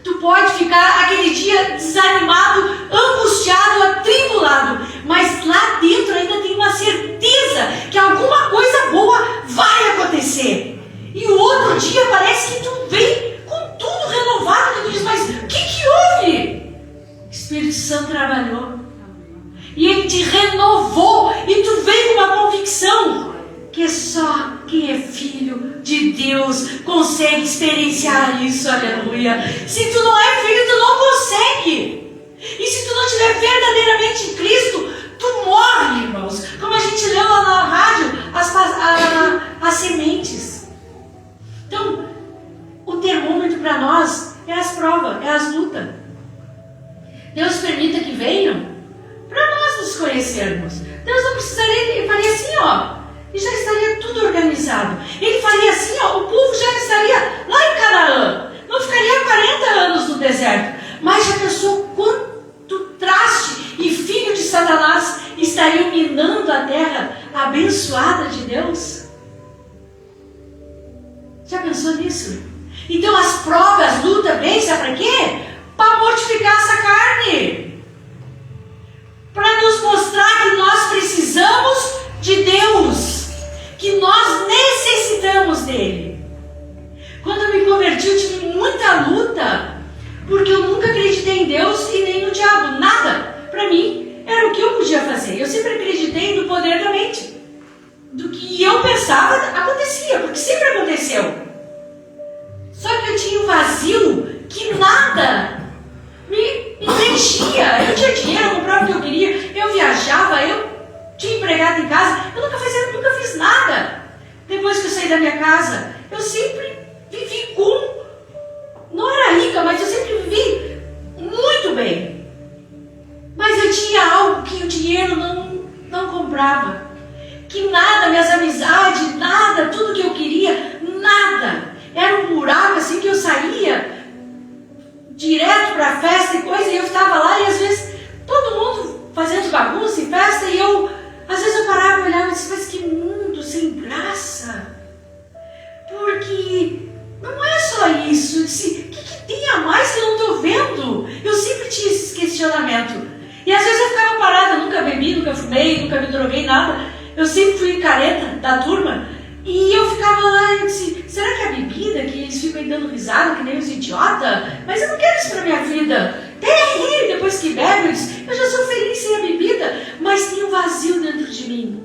Tu pode ficar aquele dia desanimado, angustiado, atribulado, mas lá dentro ainda tem uma certeza que alguma coisa boa vai acontecer. E o outro dia parece que tu vem com tudo renovado, tu diz, mas o que houve? O Espírito Santo trabalhou e Ele te renovou e tu vem com uma convicção que é só quem é filho de Deus consegue experienciar isso, aleluia. Se tu não é filho, tu não consegue. E se tu não estiver verdadeiramente em Cristo, tu morre, irmãos. Como a gente leu lá na rádio, as sementes. Então, o termômetro para nós é as provas, é as lutas. Deus permita que venham para nós nos conhecermos. Deus não precisaria, Ele faria assim, ó. E já estaria tudo organizado. Ele faria assim, ó, o povo já estaria lá em Canaã. Não ficaria 40 anos no deserto. Mas já pensou quanto traste e filho de Satanás estariam minando a terra abençoada de Deus? Já pensou nisso? Então as provas, as lutas, vem, sabe para quê? Para mortificar essa carne. Para nos mostrar que nós precisamos de Deus. Que nós necessitamos dele. Quando eu me converti, eu tive muita luta, porque eu nunca acreditei em Deus e nem no diabo, nada. Para mim, era o que eu podia fazer. Eu sempre acreditei no poder da mente. Do que eu pensava, acontecia, porque sempre aconteceu. Só que eu tinha um vazio que nada me preenchia. Eu tinha dinheiro, eu comprava o que eu queria, eu viajava, eu tinha empregado em casa, eu nunca fiz nada. Depois que eu saí da minha casa, eu sempre vivi não era rica, mas eu sempre vivi muito bem. Mas eu tinha algo que o dinheiro não comprava. Que nada, minhas amizades, nada, tudo que eu queria, nada. Era um buraco assim que eu saía direto para festa e coisa, e eu ficava lá e às vezes todo mundo fazendo bagunça e festa, e às vezes eu parava e olhava e disse, mas que mundo sem graça. Porque não é só isso. Eu disse, o que tem a mais que eu não estou vendo? Eu sempre tinha esse questionamento. E às vezes eu ficava parada, nunca bebi, nunca fumei, nunca me droguei, nada. Eu sempre fui careta da turma. E eu ficava lá e disse, será que é a bebida que eles ficam aí dando risada, que nem os idiotas? Mas eu não quero isso para minha vida. Até depois que bebe, eu já sou feliz sem a bebida, mas tem um vazio dentro de mim.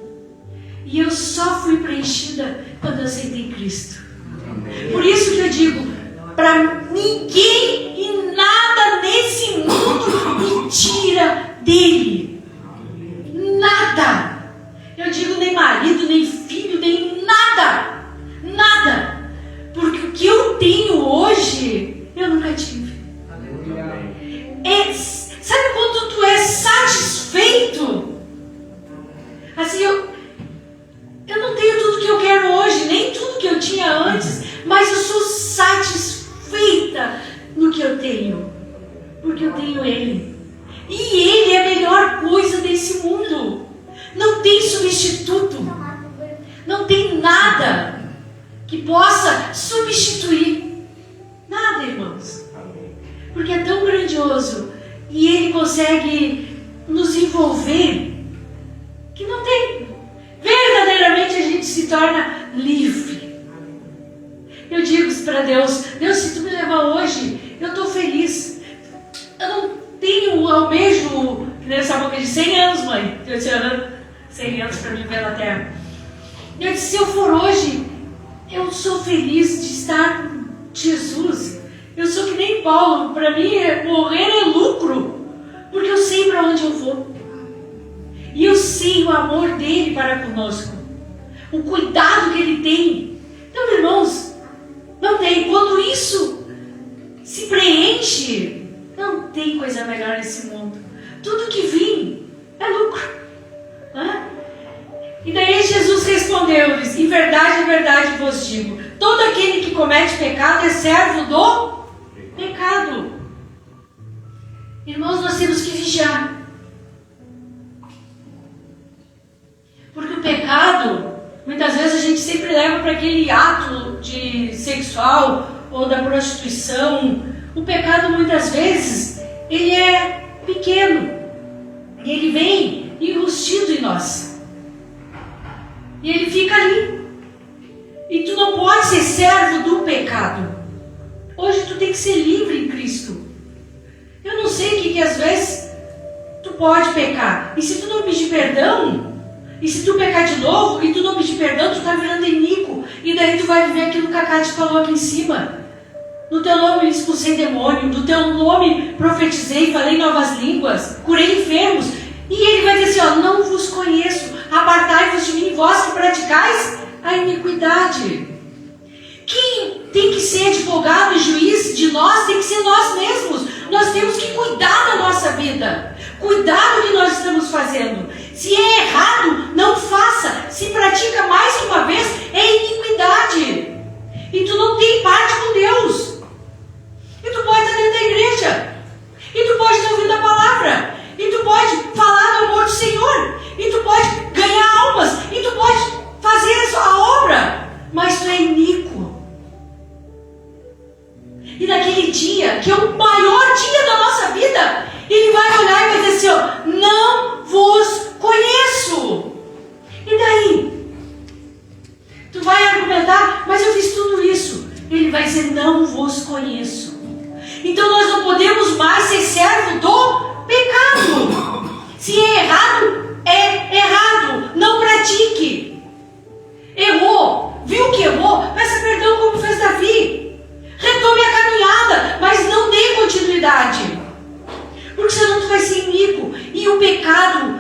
E eu só fui preenchida quando eu aceitei Cristo. Por isso que eu digo, para ninguém e nada nesse mundo me tira dele. Nada. Eu digo nem marido, nem filho, nem nada. Nada. Porque o que eu tenho hoje, eu nunca tive. Sabe quando tu é satisfeito? Assim, eu não tenho tudo que eu quero hoje, nem tudo que eu tinha antes, mas eu sou satisfeita no que eu tenho, porque eu tenho Ele. E Ele é a melhor coisa desse mundo. Não tem substituto. Não tem nada que possa substituir. Nada, irmãos. Porque é tão grandioso e Ele consegue nos envolver que não tem. Verdadeiramente a gente se torna livre. Eu digo para Deus, Deus, se tu me levar hoje, eu estou feliz. Eu não tenho almejo nessa boca de 100 anos, mãe. Eu disse, 100 anos para me ver na terra. Eu disse, se eu for hoje, eu sou feliz de estar com Jesus. Eu sou que nem Paulo, para mim morrer é lucro, porque amor dele para conosco, o cuidado que ele tem. Então, irmãos, não tem. Quando isso se preenche, não tem coisa melhor nesse mundo. Tudo que vem é lucro. Né? E daí Jesus respondeu-lhes: em verdade vos digo, todo aquele que comete pecado é servo do pecado. Irmãos, nós temos que vigiar. Porque o pecado, muitas vezes a gente sempre leva para aquele ato de sexual ou da prostituição. O pecado, muitas vezes, ele é pequeno. E ele vem enrustido em nós. E ele fica ali. E tu não pode ser servo do pecado. Hoje tu tem que ser livre em Cristo. Eu não sei o que às vezes tu pode pecar. E se tu não pedir perdão, e se tu pecar de novo e tu não pedir perdão, tu está virando iníquo. E daí tu vai viver aquilo que a Cátia falou aqui em cima. No teu nome expulsei demônio, no teu nome profetizei, falei novas línguas, curei enfermos. E ele vai dizer assim, ó, não vos conheço, apartai-vos de mim, vós que praticais a iniquidade. Quem tem que ser advogado e juiz de nós tem que ser nós mesmos. Nós temos que cuidar da nossa vida, cuidar do que nós estamos fazendo. Se é errado, não faça. Se pratica mais uma vez, é iniquidade. E tu não tem parte com Deus. E tu pode estar dentro da igreja. E tu pode estar ouvindo a palavra. E tu pode falar do amor do Senhor. E tu pode ganhar almas. E tu pode fazer a obra. Mas tu é iníquo. E naquele dia, que é o maior dia da nossa vida, ele vai olhar e vai dizer assim, ó, não vos conheço. E daí? Tu vai argumentar, mas eu fiz tudo isso. Ele vai dizer, não vos conheço. Então nós não podemos mais ser servo do pecado. Se é errado, é errado. Não pratique. Errou, viu que errou, peça perdão como fez Davi. Retome a caminhada, mas não dê continuidade. Porque senão tu vai ser iníquo. E o pecado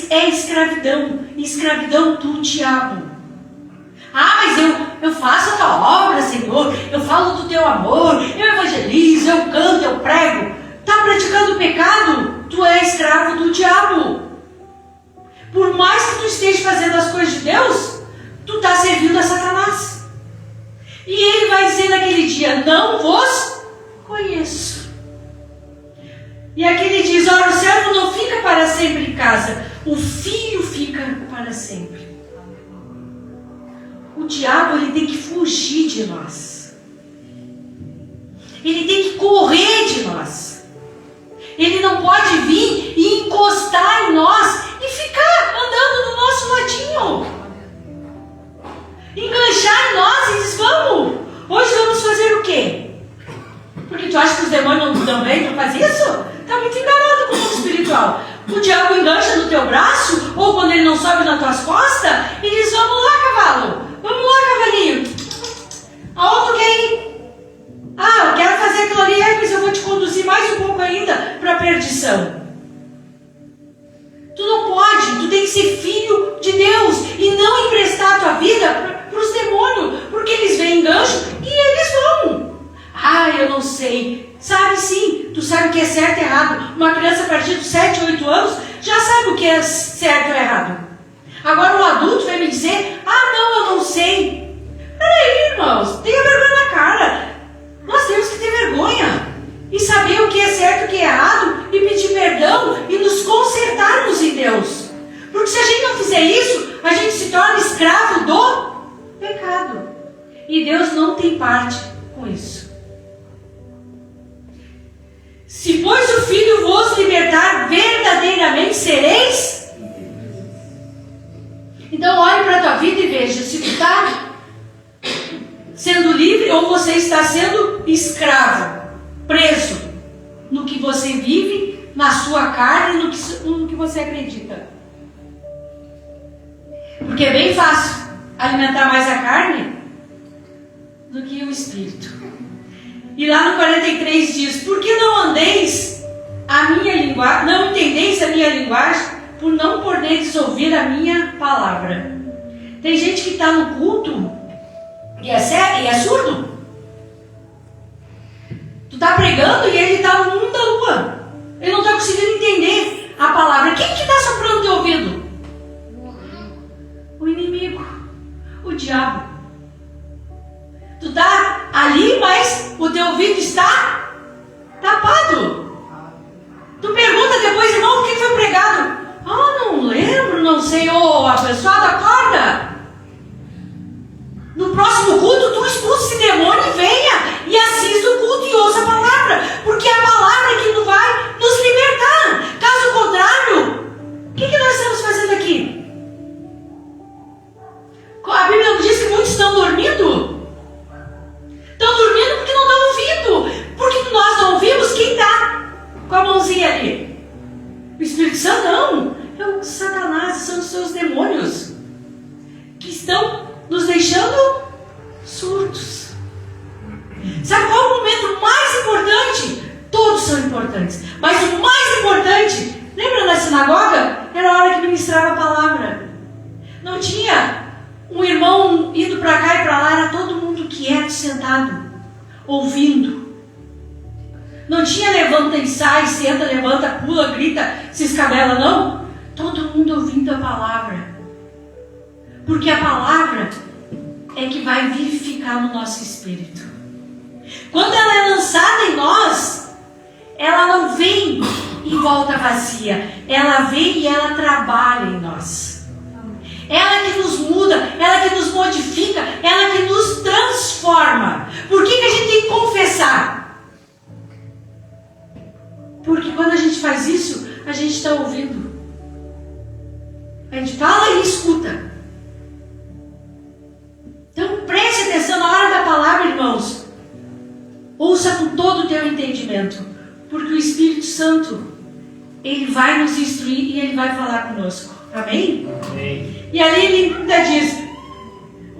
é escravidão. Escravidão do diabo. Ah, mas eu faço a tua obra, Senhor. Eu falo do teu amor. Eu evangelizo, eu canto, eu prego. Está praticando o pecado? Tu é escravo do diabo. Por mais que tu esteja fazendo as coisas de Deus, tu está servindo a Satanás. E ele vai dizer naquele dia, não vos conheço. E aqui ele diz, ora, o servo não fica para sempre em casa, o filho fica para sempre. O diabo, ele tem que fugir de nós. Ele tem que correr de nós. Ele não pode vir e encostar em nós e ficar andando do nosso ladinho. Enganchar em nós e diz, vamos, hoje vamos fazer o quê? Porque tu acha que os demônios não também não fazem isso? Está muito enganado com o mundo espiritual. O diabo engancha no teu braço, ou quando ele não sobe nas tuas costas, e diz, vamos lá, cavalo, vamos lá, cavalinho. Aonde tu quer ir? Ah, eu quero fazer aquilo ali, mas eu vou te conduzir mais um pouco ainda para a perdição. Tu não pode, tu tem que ser filho de Deus e não emprestar a tua vida para os demônios, porque eles veem gancho e eles vão. Ah, eu não sei. Sabe sim, tu sabe o que é certo e errado. Uma criança a partir dos 7, 8 anos já sabe o que é certo e errado. Agora um adulto vai me dizer, ah não, eu não sei. Peraí, irmãos, tenha vergonha na cara. Nós temos que ter vergonha e saber o que é certo e o que é errado e pedir perdão e nos consertarmos em Deus. Porque se a gente não fizer isso, a gente se torna escravo do pecado. E Deus não tem parte com isso. Se, pois, o Filho vos libertar, verdadeiramente sereis. Então olhe para a tua vida e veja se tu está sendo livre ou você está sendo escravo, preso no que você vive, na sua carne, no que você acredita. Porque é bem fácil alimentar mais a carne do que o espírito. E lá no 43 diz, por que não andeis a minha linguagem, não entendeis a minha linguagem, por não poderes ouvir a minha palavra. Tem gente que está no culto e é surdo. Tu está pregando e ele está no mundo da lua. Ele não está conseguindo entender a palavra. Quem que está soprando teu ouvido? O inimigo, o diabo. Tu está ali, mas o teu ouvido está tapado. Tu pergunta depois, irmão, o que foi pregado? Não lembro, não sei. Abençoado, acorda. No próximo culto, tu expulsa esse demônio e venha e assista o culto e ouça a palavra. Porque é a palavra que vai nos libertar. Caso contrário, o que nós estamos fazendo aqui? A Bíblia diz que muitos estão dormindo. Estão dormindo porque não estão ouvindo. Porque nós não ouvimos quem está com a mãozinha ali. O Espírito Santo não. É o Satanás, são os seus demônios que estão nos deixando surdos. Sabe qual é o momento mais importante? Todos são importantes, mas o mais importante, lembra na sinagoga? Era a hora que ministrava a palavra. Não tinha um irmão indo para cá e para lá, era todo mundo quieto, sentado, ouvindo. Não tinha levanta e sai, senta, levanta, pula, grita, se escabela, não. Todo mundo ouvindo a palavra. Porque a palavra é que vai vivificar no nosso espírito. Quando ela é lançada em nós, ela não vem e volta vazia. Ela vem e ela trabalha em nós. Ela que nos muda, ela que nos modifica, ela que nos transforma. Por que a gente tem que confessar? Porque quando a gente faz isso, a gente está ouvindo. A gente fala e escuta. Então preste atenção na hora da palavra, irmãos. Ouça com todo o teu entendimento. Porque o Espírito Santo, ele vai nos instruir e ele vai falar conosco. Amém? Amém. E ali ele ainda diz: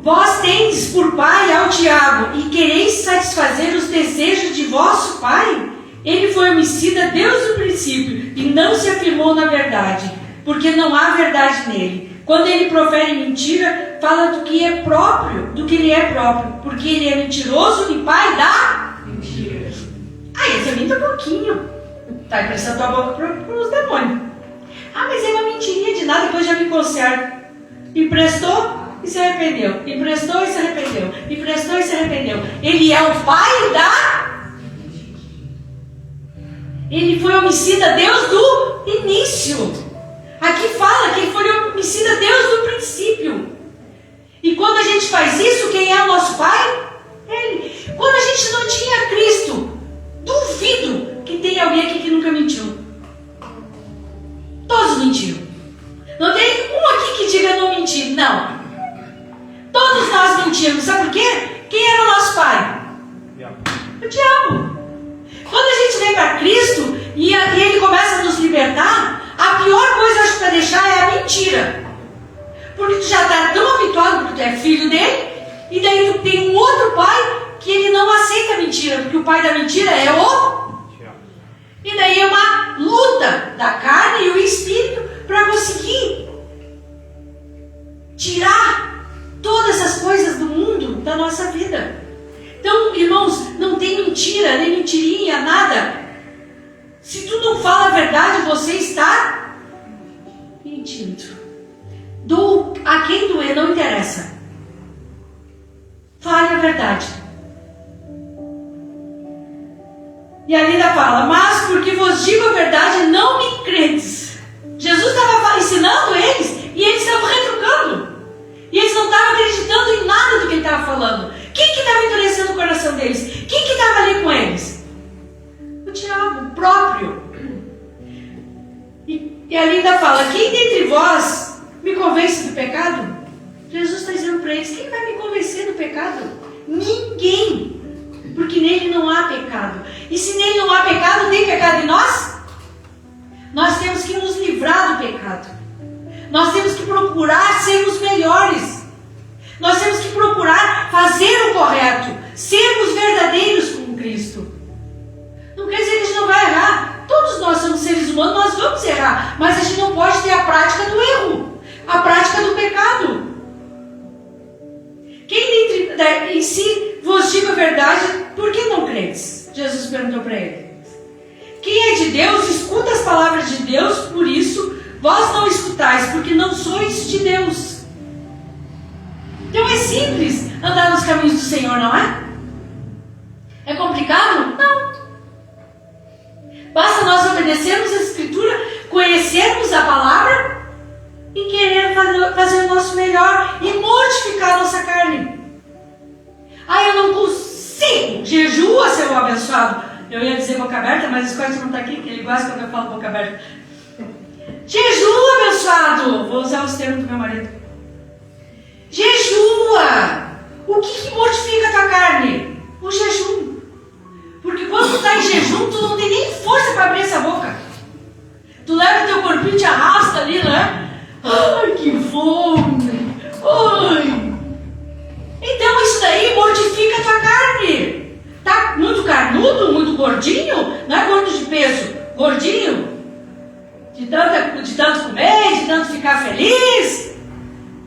vós tendes por pai ao diabo e quereis satisfazer os desejos de vosso pai? Ele foi homicida desde o princípio e não se afirmou na verdade, porque não há verdade nele. Quando ele profere mentira, fala do que é próprio, do que lhe é próprio, porque ele é mentiroso e pai da mentira. Examina um pouquinho. Está emprestando tua boca para os demônios. Mas é uma mentirinha de nada, depois já me conserto. Emprestou e se arrependeu. Emprestou e se arrependeu. Emprestou e se arrependeu. Ele é o pai da... Ele foi homicida desde o início. Aqui fala que ele foi homicida desde o princípio. E quando a gente faz isso, quem é o nosso pai? Ele. Quando a gente não tinha Cristo, duvido que tem alguém aqui que nunca mentiu. Todos mentiram. Não tem um aqui que diga não mentir. Não. Todos nós mentimos. Sabe por quê? Quem era o nosso pai? O diabo. Quando a gente vem para Cristo e ele começa a nos libertar, a pior coisa acho para deixar é a mentira. Porque tu já está tão habituado, porque tu é filho dele, e daí tu tem um outro pai que ele não aceita a mentira, porque o pai da mentira é o... E daí é uma luta da carne e o espírito para conseguir tirar todas essas coisas do mundo da nossa vida. Então, irmãos, não tem mentira, nem mentirinha, nada. Se tu não fala a verdade, você está mentindo. A quem doer não interessa. Fale a verdade. E ali ainda fala: mas porque vos digo a verdade, não me credes. Jesus estava ensinando eles e eles estavam retrucando. E eles não estavam acreditando em nada do que ele estava falando. Quem que estava endurecendo o coração deles? Quem que estava ali com eles? O diabo próprio. E ali ainda fala: quem dentre vós me convence do pecado? Jesus está dizendo para eles: quem vai me convencer do pecado? Ninguém. Porque nele não há pecado. E se nele não há pecado, tem pecado em nós? Nós temos que nos livrar do pecado. Nós temos que procurar sermos melhores. Nós temos que procurar fazer o correto, sermos verdadeiros com Cristo. Não quer dizer que a gente não vai errar. Todos nós somos seres humanos, nós vamos errar. errar, mas a gente não pode ter a prática do erro, a prática do pecado. Quem em si vos digo a verdade, por que não credes? Jesus perguntou para ele. Quem é de Deus, escuta as palavras de Deus, por isso vós não escutais, porque não sois de Deus. Então é simples andar nos caminhos do Senhor, não é? É complicado? Não. Basta nós obedecermos a Escritura, conhecermos a palavra e querer fazer o nosso melhor e mortificar a nossa carne. Eu não consigo. Jejua, seu abençoado. Eu ia dizer boca aberta, mas o Scott não está aqui, que ele gosta quando eu falo boca aberta. Jejua, abençoado. Vou usar os termos do meu marido. Jejua. O que mortifica a tua carne? O jejum. Porque quando tu está em jejum, tu não tem nem força para abrir essa boca. Tu leva teu corpinho e te arrasta ali, né? Ai, que fome. Ai. Então isso daí mortifica a tua carne. Tá muito carnudo, muito gordinho? Não é gordo de peso, gordinho. De tanto comer, de tanto ficar feliz.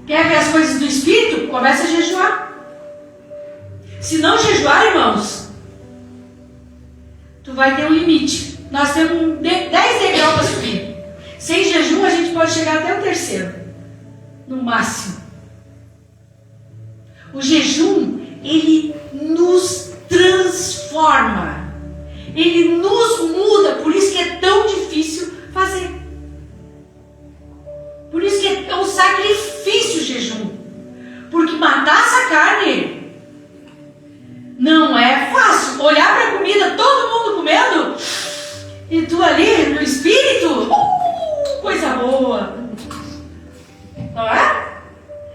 Quer ver as coisas do Espírito? Começa a jejuar. Se não jejuar, irmãos, tu vai ter um limite. Nós temos 10 degraus para subir. Sem jejum a gente pode chegar até o 3º. No máximo. O jejum, ele nos transforma. Ele nos muda. Por isso que é tão difícil fazer. Por isso que é um sacrifício o jejum. Porque matar essa carne não é fácil. Olhar para a comida, todo mundo comendo, e tu ali no espírito, coisa boa. Não é?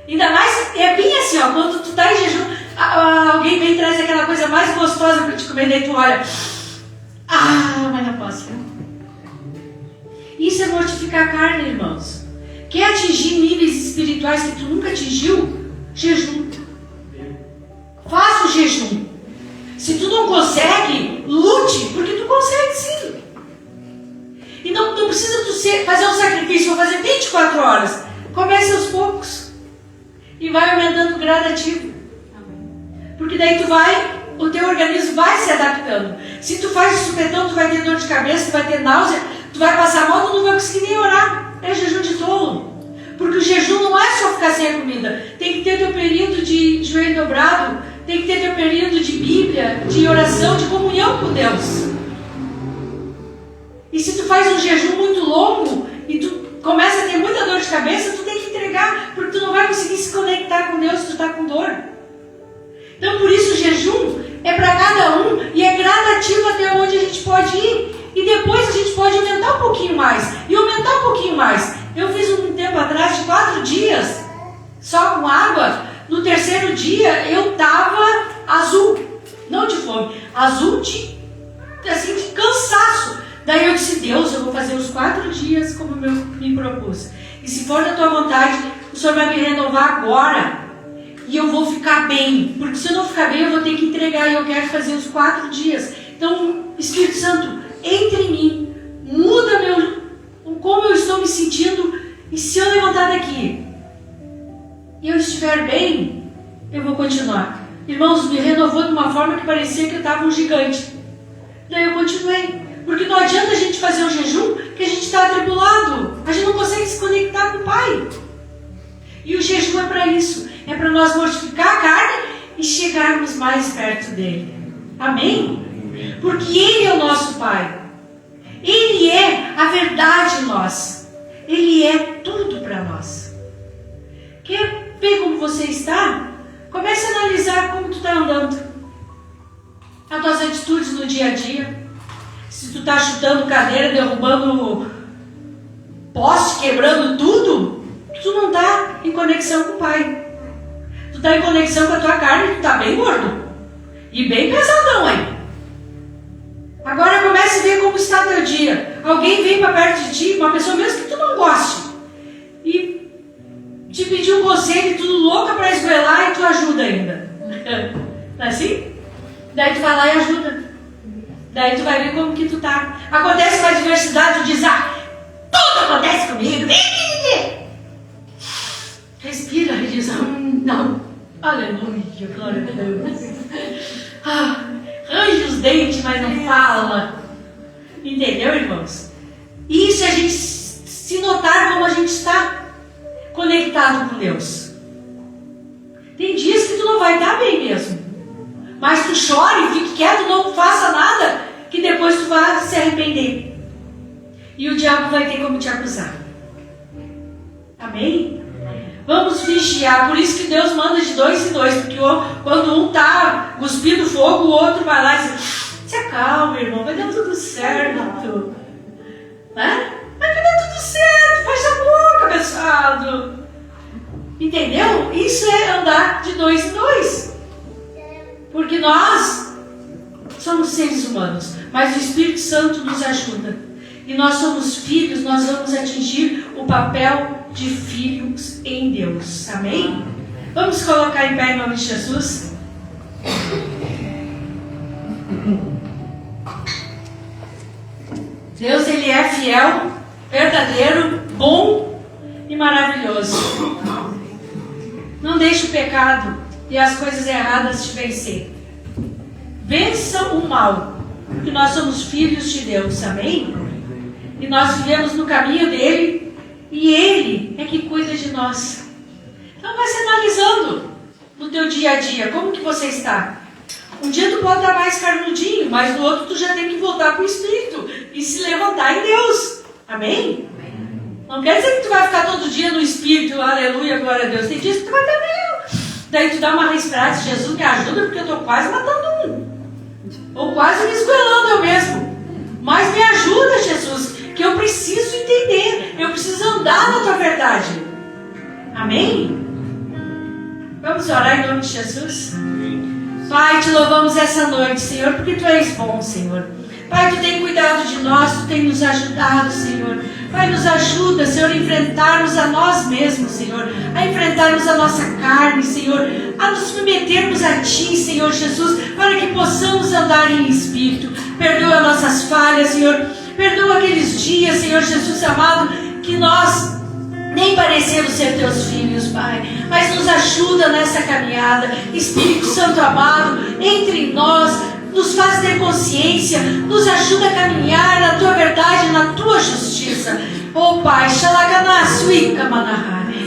Ainda mais, é bem assim, ó, quando tu tá em jejum, alguém vem e traz aquela coisa mais gostosa para te comer, daí tu olha, mas não posso. Isso é mortificar a carne, irmãos. Quer atingir níveis espirituais que tu nunca atingiu? Jejum. Faça o jejum. Se tu não consegue, lute, porque tu consegue sim. E não precisa tu fazer um sacrifício, vou fazer 24 horas. Comece aos poucos. E vai aumentando gradativo. Porque daí o teu organismo vai se adaptando. Se tu faz de supetão, tu vai ter dor de cabeça, tu vai ter náusea, tu vai passar mal, tu não vai conseguir nem orar. É jejum de tolo. Porque o jejum não é só ficar sem a comida. Tem que ter teu período de joelho dobrado, tem que ter teu período de Bíblia, de oração, de comunhão com Deus. E se tu faz um jejum muito longo e tu começa a ter muita dor de cabeça, tu tem que entregar, porque tu não vai conseguir se conectar com Deus se tu está com dor. Então por isso o jejum é para cada um e é gradativo até onde a gente pode ir. E depois a gente pode aumentar um pouquinho mais. E aumentar um pouquinho mais. Eu fiz um tempo atrás de 4 dias, só com água. No 3º dia eu estava azul. Não de fome, azul de cansaço. Daí eu disse, Deus, eu vou fazer os 4 dias como eu me propus. E se for da tua vontade, o Senhor vai me renovar agora. E eu vou ficar bem. Porque se eu não ficar bem, eu vou ter que entregar. E eu quero fazer os 4 dias. Então, Espírito Santo, entre em mim. Muda como eu estou me sentindo. E se eu levantar daqui e eu estiver bem, eu vou continuar. Irmãos, me renovou de uma forma que parecia que eu estava um gigante. Daí eu continuei. Porque não adianta a gente fazer um jejum que a gente está atribulado. A gente não consegue se conectar com o Pai. E o jejum é para isso. É para nós mortificar a carne e chegarmos mais perto dele. Amém? Porque Ele é o nosso Pai. Ele é a verdade nossa. Ele é tudo para nós. Quer ver como você está? Comece a analisar como tu está andando. As tuas atitudes no dia a dia. Se tu está chutando cadeira, derrubando poste, quebrando tudo, tu não está em conexão com o Pai. Tu está em conexão com a tua carne, tu está bem gordo. E bem pesadão aí. Agora comece a ver como está teu dia. Alguém vem para perto de ti, uma pessoa mesmo que tu não goste, e te pedir um conselho e tudo louca para esgoelar e tu ajuda ainda. Não é assim? Daí tu vai lá e ajuda. Daí tu vai ver como que tu tá. Acontece uma adversidade, tu diz, tudo gente está conectado com Deus. Tem dias que tu não vai estar bem mesmo, mas tu chora e fique quieto, não faça nada, que depois tu vai se arrepender. E o diabo vai ter como te acusar. Amém? Vamos vigiar. Por isso que Deus manda de 2 em 2. Porque quando um está cuspindo fogo, o outro vai lá e diz: se acalma, irmão, vai dar tudo certo. Né? Vai dar tudo certo, fecha a boca, abençoado. Entendeu? Isso é andar de 2 em 2. Porque nós somos seres humanos, mas o Espírito Santo nos ajuda. E nós somos filhos, nós vamos atingir o papel de filhos em Deus. Amém? Vamos colocar em pé em nome de Jesus. Deus, Ele é fiel, verdadeiro, bom e maravilhoso. Não deixe o pecado e as coisas erradas te vencer. Vença o mal, porque nós somos filhos de Deus. Amém? E nós vivemos no caminho dele, e ele é que cuida de nós. Então vai se analisando no teu dia a dia, como que você está. Um dia tu pode estar mais carnudinho, mas no outro tu já tem que voltar para o Espírito e se levantar em Deus. Amém? Não quer dizer que tu vai ficar todo dia no Espírito, aleluia, glória a Deus. Tem dias que tu vai estar meio... Daí tu dá uma respirada, Jesus me ajuda, porque eu estou quase matando um. Ou quase me esgoelando eu mesmo. Mas me ajuda, Jesus, que eu preciso entender, eu preciso andar na tua verdade. Amém? Vamos orar em nome de Jesus? Pai, te louvamos essa noite, Senhor, porque tu és bom, Senhor. Pai, tu tem cuidado de nós, tu tem nos ajudado, Senhor. Pai, nos ajuda, Senhor, a enfrentarmos a nós mesmos, Senhor. A enfrentarmos a nossa carne, Senhor. A nos submetermos a Ti, Senhor Jesus, para que possamos andar em espírito. Perdoa nossas falhas, Senhor. Perdoa aqueles dias, Senhor Jesus amado, que nós nem parecemos ser teus filhos, Pai, mas nos ajuda nessa caminhada. Espírito Santo amado, entre em nós, nos faz ter consciência, nos ajuda a caminhar na tua verdade, na tua justiça. Oh Pai,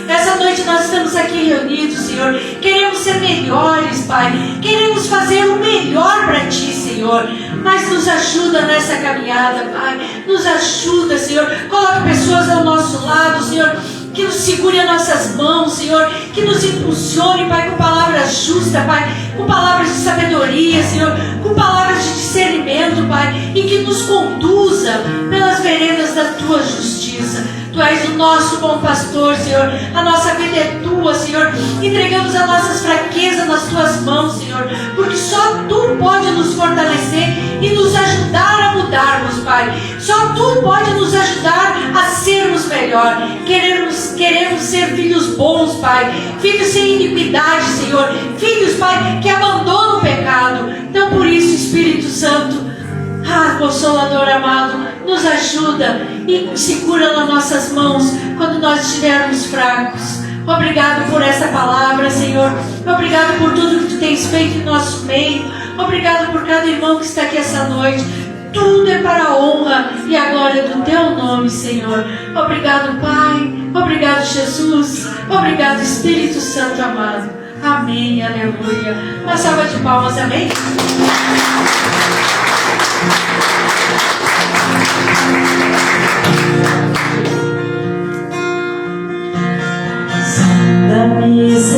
essa noite nós estamos aqui reunidos, Senhor. Queremos ser melhores, Pai. Queremos fazer o melhor para Ti, Senhor. Mas nos ajuda nessa caminhada, Pai. Nos ajuda, Senhor. Coloca pessoas ao nosso lado, Senhor, que nos segure as nossas mãos, Senhor, que nos impulsione, Pai, com palavras justas, Pai, com palavras de sabedoria, Senhor, com palavras de discernimento, Pai, e que nos conduza pelas veredas da Tua justiça. Tu és o nosso bom pastor, Senhor, a nossa vida é Tua, Senhor, entregamos as nossas fraquezas nas Tuas mãos, Senhor, porque só Tu pode nos fortalecer e nos ajudar a mudarmos, Pai, só Tu pode nos ajudar a sermos melhor. Queremos ser filhos bons, Pai, filhos sem iniquidade, Senhor, filhos, Pai, que abandonam o pecado. Então por isso, Espírito Santo, Consolador amado, nos ajuda e segura nas nossas mãos quando nós estivermos fracos. Obrigado por essa palavra, Senhor. Obrigado por tudo que Tu tens feito em nosso meio. Obrigado por cada irmão que está aqui essa noite. Tudo é para a honra e a glória do Teu nome, Senhor. Obrigado, Pai. Obrigado, Jesus. Obrigado, Espírito Santo amado. Amém, aleluia. Uma salva de palmas, amém? Da missa